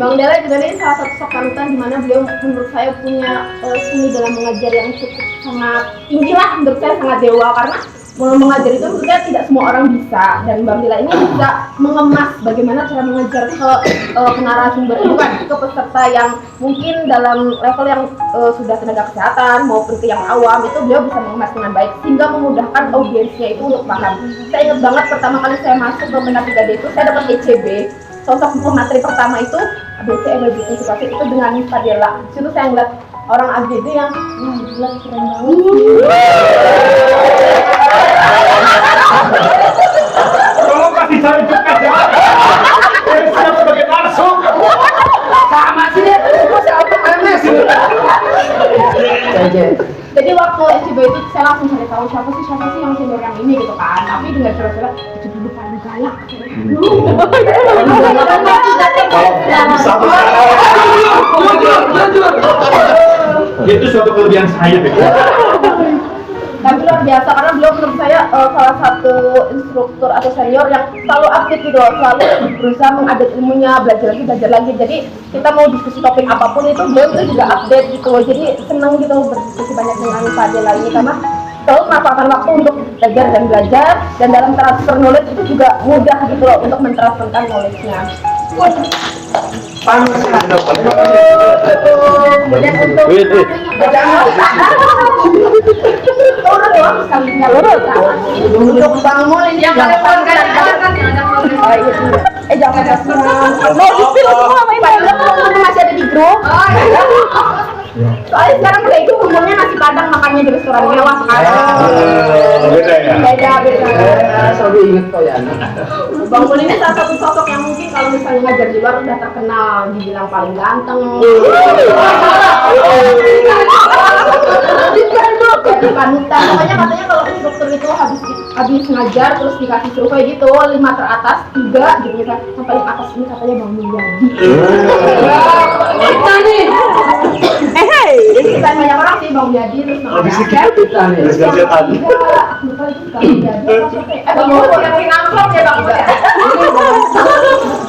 Bang Dela juga ini salah satu sosok panutan di mana beliau menurut saya punya seni dalam mengajar yang cukup sangat tinggi lah, menurut saya sangat dewa karena mengajar itu maksudnya tidak semua orang bisa, dan Mbak Mila ini bisa mengemas bagaimana cara mengajar ke narasumber itu kan, ke peserta yang mungkin dalam level yang sudah tenaga kesehatan maupun ke yang awam, itu beliau bisa mengemas dengan baik sehingga memudahkan audiensnya itu untuk paham. Saya ingat banget pertama kali saya masuk ke Pena 3D itu saya dapat ECB. Sosok materi pertama itu ABC Emerging Education itu dengan Miss Fadela. Situ saya ngeliat orang AGD yang gila keren banget. Tolong kasih saya juga ya. Saya siap sebagai narsum. Sama sih dia. Siapa MS? Jadi waktu SCB itu saya langsung cari tahu siapa sih yang senior yang ini gitu kan. Tapi dengan cara-cara itu dulu paling galak. Itu suatu kelebihan saya deh. Tapi luar biasa karena beliau menurut saya salah satu instruktur atau senior yang selalu update gitu loh, selalu berusaha mengupdate ilmunya, belajar lagi. Jadi kita mau diskusi topik apapun itu beliau itu juga update gitu loh. Jadi senang gitu berdiskusi banyak dengan Fadela ini karena selalu memanfaatkan waktu untuk belajar, dan dalam transfer knowledge itu juga mudah gitu loh untuk mentransferkan knowledge-nya. Kemudian untuk udah doang sekalinya untuk bangun ini Yang telepon kan jangan kasih mau di film semua masih ada di grup. Soalnya sekarang kayak itu umumnya nasi padang makannya di restoran mewah sekarang. Beda ya. Beda. Selalu inget kok ya. Bang Mul ini salah satu sosok yang mungkin kalau misalnya ngajar di luar udah terkenal, dibilang paling ganteng. Jadi panutan. Makanya katanya kalau instruktur itu habis ngajar terus dikasih survei gitu 5 teratas 3 gitu kan, yang paling atas ini katanya Bang Mulyadi. Kita nih. Kita banyak orang sih Bang Mulyadi terus namanya Kita nih. aku lupa itu Bang Mulyadi apa siapa ya? Bang Mulyadi yang bikin amplop ya Bang Mulyadi.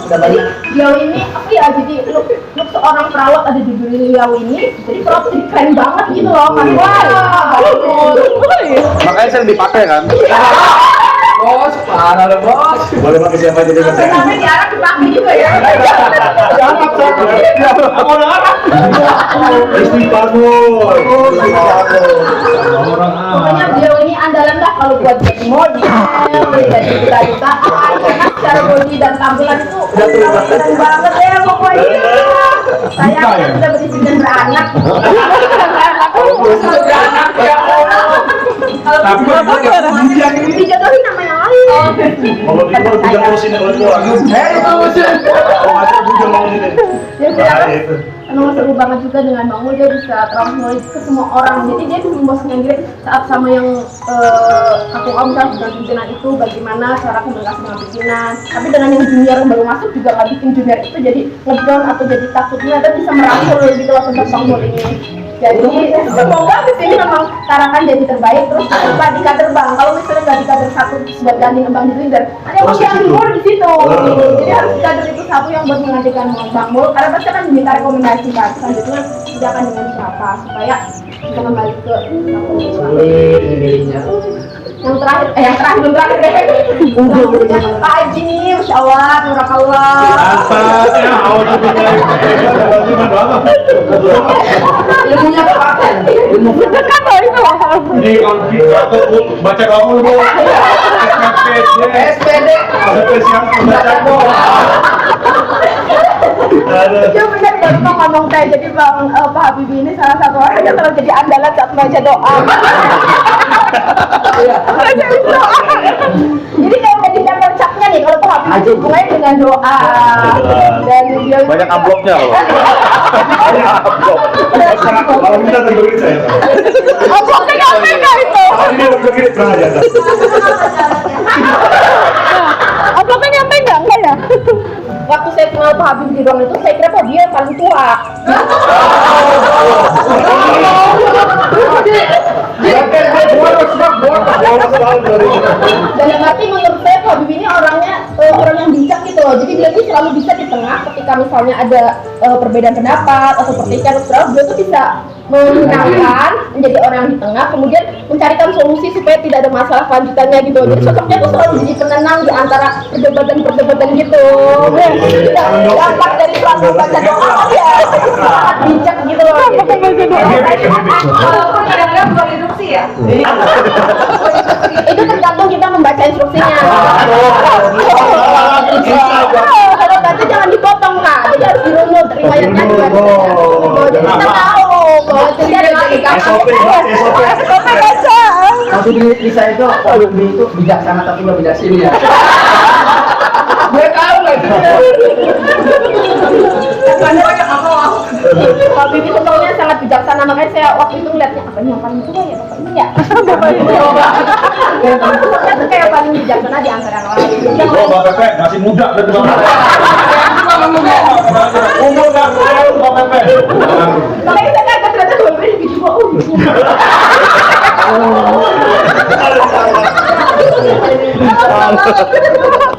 Udah balik. Beliau ini apa ya, jadi look seorang perawat ada di beliau ini, jadi perawat jadi keren banget gitu loh kan. Wah, Makanya sering dipakai kan. Bos, parah loh bos. Boleh pakai siapa aja dengan saya. sampai diarah dipakai juga ya. Aku udah ngarap. Istri bangun. Pokoknya beliau ini andalan lah kalau buat jadi model, jadi duta-dutaan, karena secara body dan tampilan itu keren banget ya pokoknya. Saya kan sudah beristri dan beranak. Tapi Dijodohin sama yang lain. kalau di luar bukan ngurusin kalau di luar. Kalau ngajar bukan ngurusin. Ya memang seru banget juga dengan Bang Mul, dia bisa transfer ke semua orang. Jadi dia bisa memposisikan diri saat sama yang aku misalnya dengan pimpinan itu bagaimana cara komunikasi dengan pimpinan. Tapi dengan yang junior yang baru masuk juga nggak bikin junior itu jadi ngedown atau jadi takutnya, dan bisa merangkul gitu loh tentang Bang Mul ini. Jadi semoga di sini memang Tarakan jadi terbaik, terus lupa di kader Bang. Kalau misalnya nggak di kader satu buat gantiin Bang Drinder, ada yang mau timur di situ. Jadi harus di kader itu satu yang buat menggantikan Bang Mul, karena pasti akan diminta rekomendasi kan. Selanjutnya tidak akan dengan siapa supaya kita kembali ke yang terakhir belum terakhir deh. Pak Haji nih, Masya Allah, Nurakallah. Asalnya awalnya Ilmunya paten. Ilmu Kan loh itu. ini kalau kita baca kamu lu SPD. siap baca Dia benar baru mau ngomong teh. Jadi Bang Pak Habibie ini salah satu orang yang selalu jadi andalan saat baca doa. Jadi kalau udah ditempel capnya nih, kalau Pak Habibie hubungannya dengan doa. Dan dia Banyak amplopnya loh. kalau kita terberit saya Amplopnya KPK itu. ini terberit pernah aja Amplopnya nyampe enggak ya? waktu saya kenal Pak Habibie di ruang itu, saya kira Pak dia paling tua. Dan yang arti menurut saya Pak Habibie ini orang yang bijak gitu. Jadi dia tuh selalu bisa di tengah ketika misalnya ada perbedaan pendapat atau pertikaian atau dia tuh bisa menenangkan, menjadi orang yang di tengah, kemudian mencarikan solusi supaya tidak ada masalah kelanjutannya gitu. Jadi sosoknya tuh selalu jadi penenang di antara perdebatan gitu. Tidak gampang dari suatu baca doa ya, sangat bijak gitu loh. Kadang-kadang bukan instruksi ya. Itu tergantung kita membaca instruksinya. Kalau baca jangan dipotong lah, jadi harus dirunut riwayatnya dibaca. Jadi kita tahu bahwa jadi ada SOP baca. Maksud Lisa itu itu bijaksana tapi nggak bijaksana ya. Gue tahu lah itu. Kalau Bibi sosoknya sangat bijaksana, makanya saya waktu itu ngeliatnya apa ini yang paling tua ya bapak ini ya. Sosoknya tuh kayak paling bijaksana di antara yang lain. Oh, Mbak Pepe masih muda berarti Mbak Pepe. Umur nggak tahu Mbak Pepe. Makanya saya kaget ternyata Mbak Pepe lebih tua.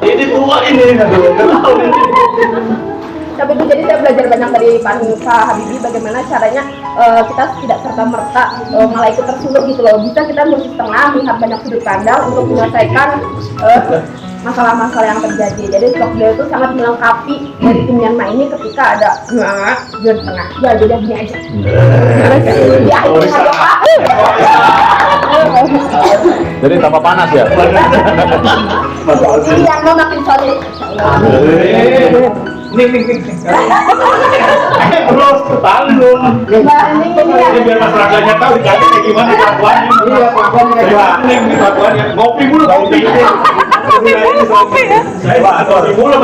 Ini tua ini, aduh, nggak tahu ini. Tapi itu jadi saya belajar banyak dari Pak Habibie bagaimana caranya kita tidak serta-merta malah ikut tersulut gitu loh. Bisa kita mesti setengah melihat banyak sudut pandang untuk menyelesaikan masalah-masalah yang terjadi. Jadi sosok beliau itu sangat melengkapi dari tim Myanmar ini ketika ada di tengah. Ya jadi gini aja. Di akhir Pak. Jadi tambah panas ya. Ini yang mau makin solid. Nih. Terus tanggung. Ini biar masyarakatnya tahu jadi kayak gimana kelakuannya. Iya, kelakuannya kayak gimana. Nih kelakuannya. Ngopi mulu kopi. Kopi ya. Saya kopi mulu.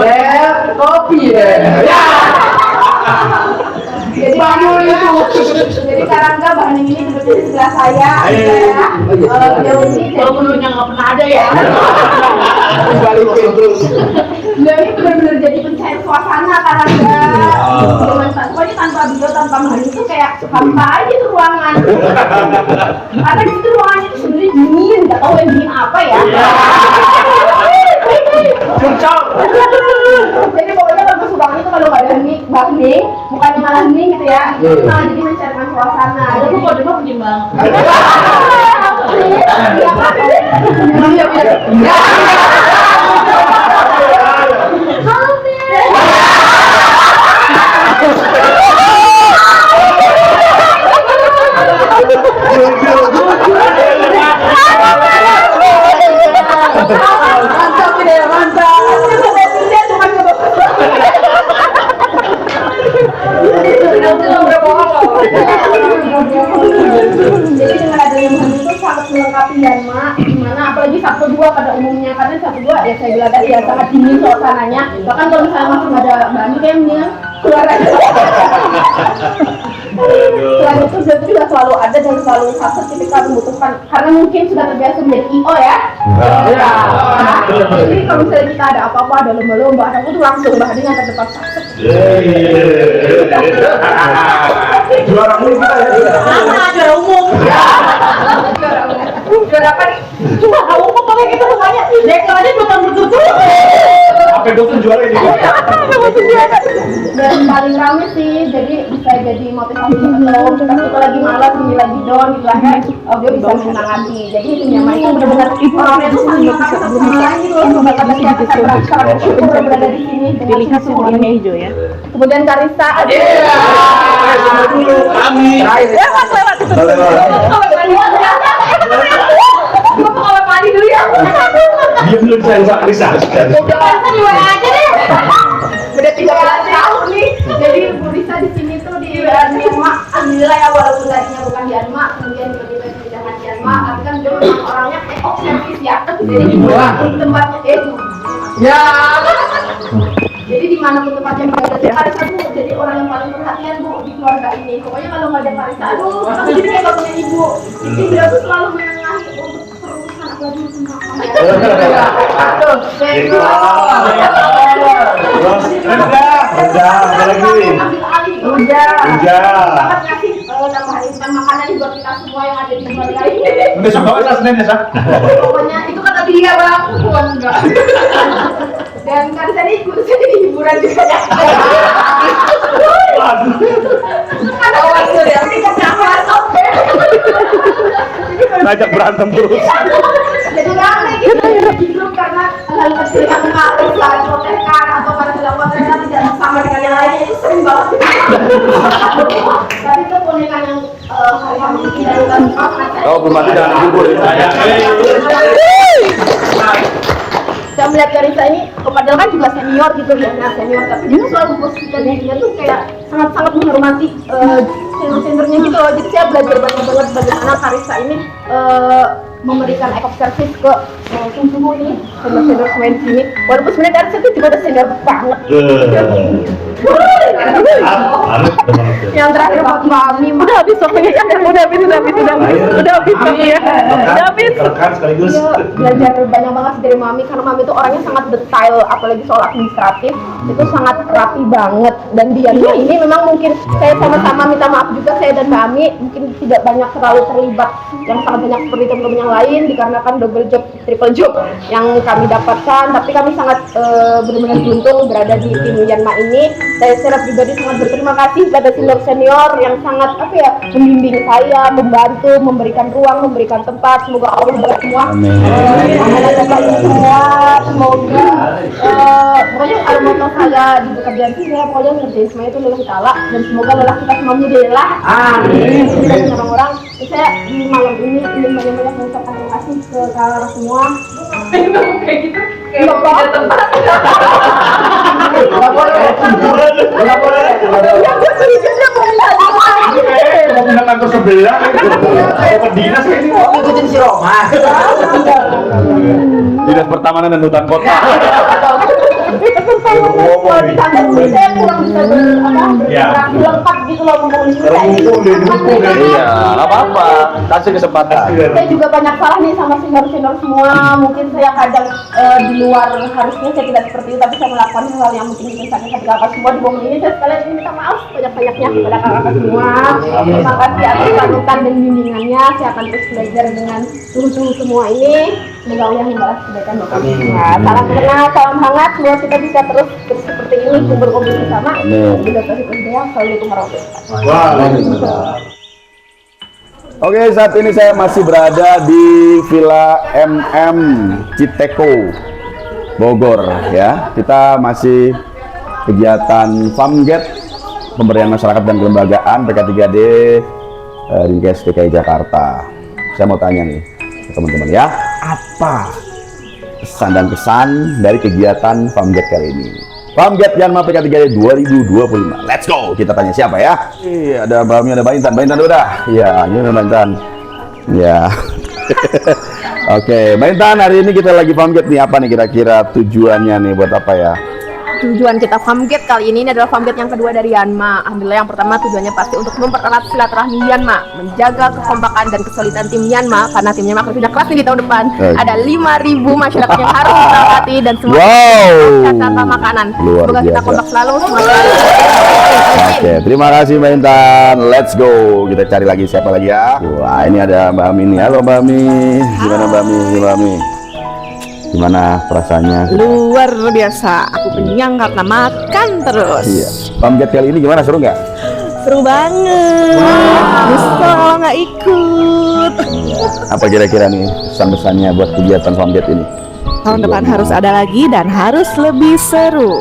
Kopi ya. Jadi jadi Karangga bahan yang ini duduk di sebelah saya. Beliau ini Dulunya nggak pernah ada ya. Balikin terus. beliau ini benar-benar jadi pencair suasana Karangga. Pokoknya tanpa beliau, tanpa Mahani itu kayak hampa aja tuh ruangan. Karena di situ ruangannya itu sebenarnya dingin, nggak tahu yang dingin apa ya. Jadi pokoknya bagus banget itu kalau nggak ada hening, bukannya malah hening gitu ya, malah jadi mencairkan suasana. Aku tuh kalau dengar penting banget. Mantap ini ya, mantap. Jadi dengan adanya Mahani itu sangat melengkapi Dharma, dimana apalagi Sabtu 2 pada umumnya, karena Sabtu 2 ya saya bilang tadi ya sangat dingin suasananya. Bahkan kalau misalnya masih nggak ada Mahani kayak mendingan keluar aja. Selain itu dia juga selalu ada dan selalu support ketika membutuhkan, karena mungkin sudah terbiasa menjadi IO ya. Jadi kalau misalnya kita ada apa-apa, ada lomba-lomba, ada itu langsung Mahani yang terdepan support. Juara umum kita ya. Juara umum. Juara apa nih? Juara umum pakai kita semuanya. Dekor aja bukan berturut-turut. Apa itu juara ini? Dan paling rame sih, jadi bisa jadi motivasi kalau kita lagi malas, ini lagi down, gitu lah kan, dia bisa menyemangati. Jadi itu nyaman itu benar-benar orangnya itu saling melengkapi satu sama lain gitu loh. Semoga kata siapa saya bersyukur berada di sini. Dilihat warnanya hijau ya. Kemudian Karissa, Semua dulu kami. Lewat itu. kalau mandi dulu ya. Diam dulu saya Pak Risa. Karissa di WA aja deh. Udah 13 tahun nih. Jadi Bu Risa di sini tuh di Anma. Alhamdulillah ya, walaupun tadinya bukan di Anma, kemudian tiba-tiba jangan di Anma, tapi kan dia memang orangnya obsesif ya. Jadi di tempatnya Ya. Jadi di mana pun tempatnya berada, Karissa tuh jadi orang yang paling perhatian Bu di keluarga ini. Pokoknya kalau nggak ada Karissa, aduh, kita jadi kayak nggak punya ibu. Jadi dia tuh selalu menengahi untuk terus anak lagi sama Tuh, Udah, apa lagi? Udah. Udah. Ngasih tambahan makanan buat kita semua yang ada di keluarga ini. Besok bawa tas Senin ya, Sa? Pokoknya itu kata dia bang, enggak. Dan Karisa ini ikut jadi hiburan juga ya. Awas tuh ya, ini kesama sampai. Ngajak berantem terus. Jadi rame gitu di grup karena hal kecil yang harus diprotekkan atau karena dilakukan tidak sama dengan yang lainnya itu sering banget. Tapi itu boneka yang hari-hari kita lakukan. Oh, belum mati jangan dikubur ya. Saya melihat Karisa ini, padahal kan juga senior gitu ya, nah senior, tapi dia selalu posisikan dirinya tuh kayak sangat-sangat menghormati senior-seniornya gitu loh. Jadi saya belajar banyak banget bagaimana Karisa ini memberikan act of service ke suhu ini, senior-senior semua di sini. Walaupun sebenarnya Karisa itu juga udah senior banget. Yang terakhir Pak Mami, Udah habis waktunya ya, udah habis waktunya. Udah habis. Belajar banyak banget dari Mami karena Mami itu orangnya sangat detail, apalagi soal administratif itu sangat rapi banget. Dan Dianma ini memang mungkin saya sama-sama minta maaf juga, saya dan Mami mungkin tidak banyak terlalu terlibat yang sangat banyak seperti teman-teman yang lain dikarenakan double job, triple job yang kami dapatkan. Tapi kami sangat benar-benar beruntung berada di tim Yanma ini. Saya secara pribadi sangat berterima kasih pada senior yang sangat membimbing saya, membantu, memberikan ruang, memberikan tempat. Semoga Allah memberkati semua. Semoga pokoknya kalau moto saya di pekerjaan sih saya pokoknya ngerjain semuanya itu lillahi ta'ala, dan semoga lelah kita semua menjadi lelah. Amin. Orang-orang, saya di malam ini ingin banyak-banyak mengucapkan terima kasih ke kalian semua. Kayak gitu, kayak tidak tempat. Nggak boleh. Ya gue sendiri mau Mau kantor sebelah, mau dinas ini. Ikutin si Roma. Dinas Pertamanan dan Hutan Kota. kalau di kantor saya kurang bisa bergerak lengkap gitu loh ngomongin Iya, nggak apa-apa. Kasih kesempatan. saya juga banyak salah nih sama senior-senior semua. Mungkin saya kadang di luar harusnya saya tidak seperti itu, tapi saya melakukan hal yang mungkin bikin sakit hati kakak semua di momen ini. Saya sekalian minta maaf banyak-banyaknya kepada kakak semua. Terima kasih atas panutan dan bimbingannya. Saya akan terus belajar dengan suhu-suhu semua ini. Semoga Allah yang membalas kebaikan bapak semua. Salam kenal, salam hangat. Semoga kita bisa terus seperti ini kumpul-kumpul bersama. Bila kasih hidayah. Assalamualaikum warahmatullahi wabarakatuh. Oke, saat ini saya masih berada di Villa MM Citeko, Bogor ya. Kita masih kegiatan FAMGET, pemberdayaan masyarakat dan kelembagaan PK3D Dinkes DKI Jakarta. Saya mau tanya nih ke teman-teman ya, apa pesan dan kesan dari kegiatan FAMGET kali ini? FAMGET Yanma PK3D 2025. Let's go. Kita tanya siapa ya? Ada Mbak Mi, ada Mbak Intan. Mbak Intan udah? Iya, ini Mbak Intan. Ya. Oke, Mbak Intan, hari ini kita lagi FAMGET nih. Apa nih kira-kira tujuannya nih buat apa ya? Tujuan kita FAMGET kali ini adalah FAMGET yang kedua dari Yanma. Alhamdulillah, yang pertama tujuannya pasti untuk mempererat silaturahmi Yanma, menjaga kekompakan dan kesulitan tim Yanma, karena tim Yanma akan pindah kelas nih di tahun depan. Ada 5.000 masyarakat yang harus diberkati dan semua tanpa makanan. Luar Semoga kita biasa. kompak selalu. Semoga Oke, terima kasih Mbak Intan. Let's go. Kita cari lagi siapa lagi ya? Wah, ini ada Mbak Ami nih. Halo Mbak Ami. Gimana Mbak Ami? Mbak Ami. Gimana perasaannya? Luar biasa, aku kenyang karena makan terus. Iya. FAMGET kali ini gimana? Seru nggak? Seru banget. Nyesel kalau nggak ikut. Apa kira-kira nih pesan-pesannya buat kegiatan FAMGET ini? Tahun depan harus ada lagi dan harus lebih seru.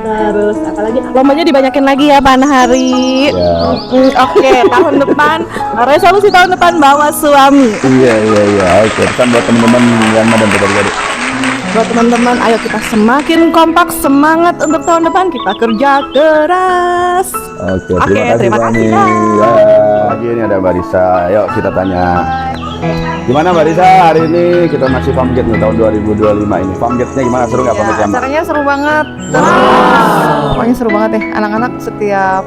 Terus apalagi lombanya dibanyakin lagi ya Pan Hari. Ya. Oke, tahun depan resolusi tahun depan bawa suami. Iya. Oke, pesan buat teman-teman yang ada dan PK3D. Buat teman-teman, ayo kita semakin kompak, semangat untuk tahun depan, kita kerja keras. Oke, terima kasih Mbak Ami. Ya, lagi ini ada Mbak Risa. Yuk kita tanya. Gimana Mbak Risa, hari ini kita masih FAMGET nih tahun 2025 ini. FAMGET-nya gimana? Seru nggak FAMGET Yanma? Acaranya seru banget. Pokoknya seru banget deh. Anak-anak setiap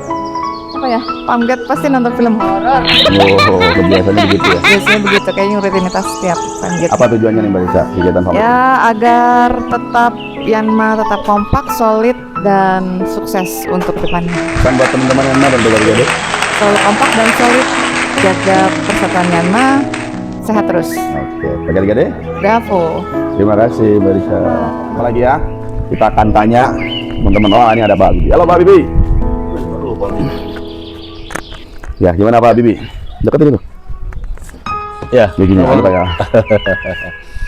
FAMGET pasti nonton film horor. Oh, kebiasaannya begitu ya. Biasanya begitu, kayaknya rutinitas setiap FAMGET. Apa tujuannya nih Mbak Risa, kegiatan FAMGET? Ya, agar tetap Yanma tetap kompak, solid dan sukses untuk depannya. Pesan buat teman-teman Yanma dan PK3D. Selalu kompak dan solid, jaga persatuan Yanma, sehat terus. Oke, PK3D. Bravo. Terima kasih Mbak Risa. Apa lagi ya? Kita akan tanya teman-teman. Oh, ini ada Pak Bibi. Halo Pak Bibi. Ya, gimana Pak Bibi? Deketin itu. Ya, Begini apa ya?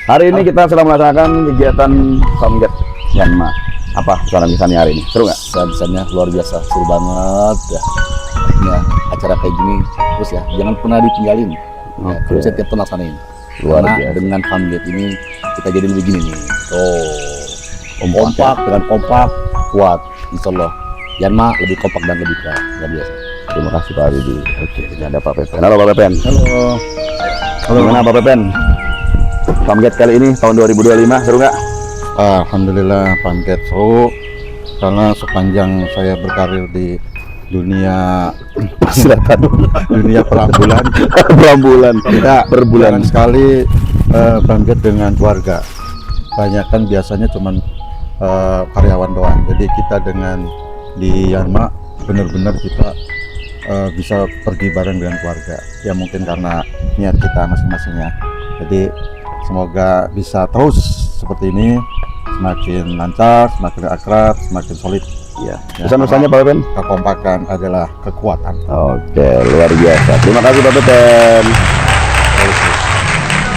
Hari ini kita sedang melaksanakan kegiatan Pamget Yanma. Apa kesan-kesannya hari ini? Seru nggak? kesannya luar biasa, seru banget ya. Ya, acara kayak gini terus ya, jangan pernah ditinggalin. Ya, Oke. terus setiap tahun laksanain. Luar Karena biasa. dengan Pamget ini kita jadi lebih gini nih. Tuh, Kompak, kompak dengan kompak kuat, insya Allah. Yanma lebih kompak dan lebih kuat, luar biasa. Terima kasih Pak Bibi. Oke, ini ada Pak Pepen. Halo Pak Pepen. Halo. Gimana Pak Pepen? Pamget kali ini tahun 2025 seru nggak? Alhamdulillah Pamget seru karena sepanjang saya berkarir di dunia dunia perambulan Berambulan. kita Per bulan. jarang sekali Pamget dengan keluarga. Banyak kan biasanya cuman karyawan doang. Jadi kita dengan di Yanma benar-benar kita bisa pergi bareng dengan keluarga. Ya mungkin karena niat kita masing-masingnya. Jadi semoga bisa terus seperti ini, semakin lancar, semakin akrab, semakin solid. Ya. Ya, Pesan-pesannya Pak Pepen? Kekompakan adalah kekuatan. Oke, luar biasa. Terima kasih Pak Pepen.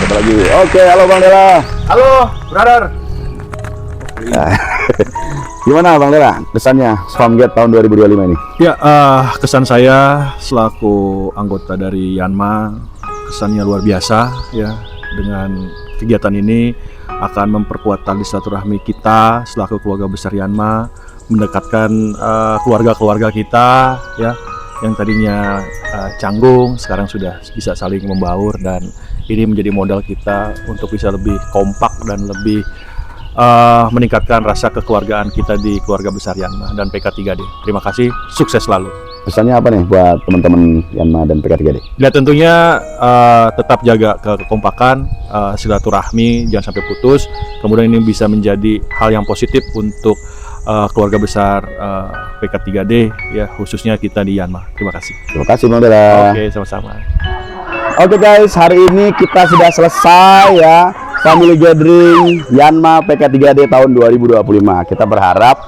Coba lagi. Oke, halo Bang Dela. Halo, brother. Gimana Bang Dela? Kesannya Pamget tahun 2025 ini? Ya, kesan saya selaku anggota dari Yanma, kesannya luar biasa ya. Dengan kegiatan ini akan memperkuat tali silaturahmi kita selaku keluarga besar Yanma, mendekatkan keluarga-keluarga kita ya, yang tadinya canggung sekarang sudah bisa saling membaur, dan ini menjadi modal kita untuk bisa lebih kompak dan lebih meningkatkan rasa kekeluargaan kita di keluarga besar Yanma dan PK3D. Terima kasih, sukses selalu. Pesannya apa nih buat teman-teman Yanma dan PK3D? Ya tentunya tetap jaga kekompakan, silaturahmi, jangan sampai putus. Kemudian ini bisa menjadi hal yang positif untuk keluarga besar PK3D ya, khususnya kita di Yanma. Terima kasih. Terima kasih Bang Dela. Oke, sama-sama. Oke guys, hari ini kita sudah selesai ya Family Gathering Yanma PK3D tahun 2025. Kita berharap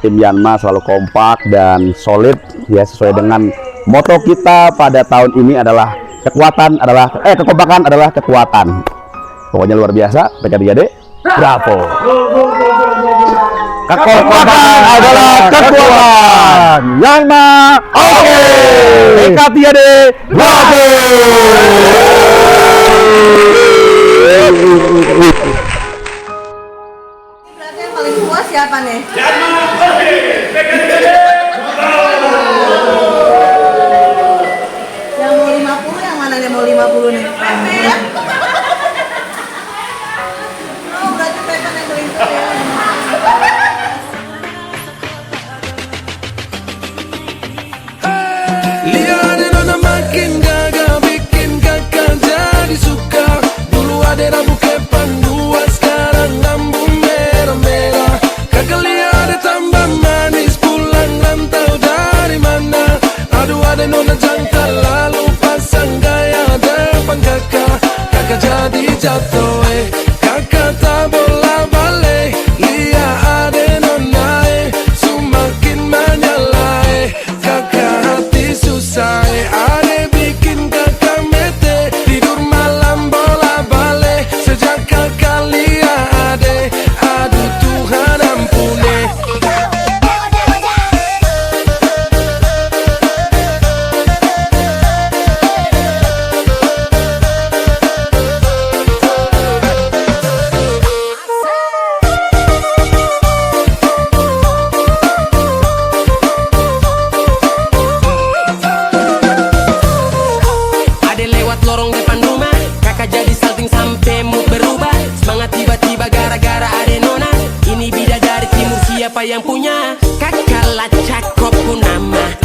tim Yanma selalu kompak dan solid ya, sesuai dengan moto kita pada tahun ini adalah kekompakan adalah kekuatan. Pokoknya luar biasa PK3D. Bravo. Kekompakan adalah kekuatan. Yanma. Oke. PK3D. Bravo. Berarti yang paling puas siapa nih? Yang mau 50 yang mana nih mau 50 nih? Oh berarti mereka yang melintas ya. Lihat nona makin gagah, bikin kakak jadi suka. Dulu ada rambut kepanduan, sekarang rambut merah-merah. Kakak lihat tambah manis, pulang rantau dari mana? Aduh ada nona jangka, lalu pasang gaya depan kakak. Kakak jadi jatuh, kakak tak bola balik. Lihat ada nona, semakin menyala, kakak hati susah, ada bikin kakak mete. Tidur malam bola balik, sejak kakak lihat ada. Aduh Tuhan ampuni. Ada lewat lorong depan rumah, kakak jadi salting sampai mood berubah. Semangat tiba-tiba gara-gara ada nona. Ini bidadari timur, siapa yang punya? Kakak lacak kop nama.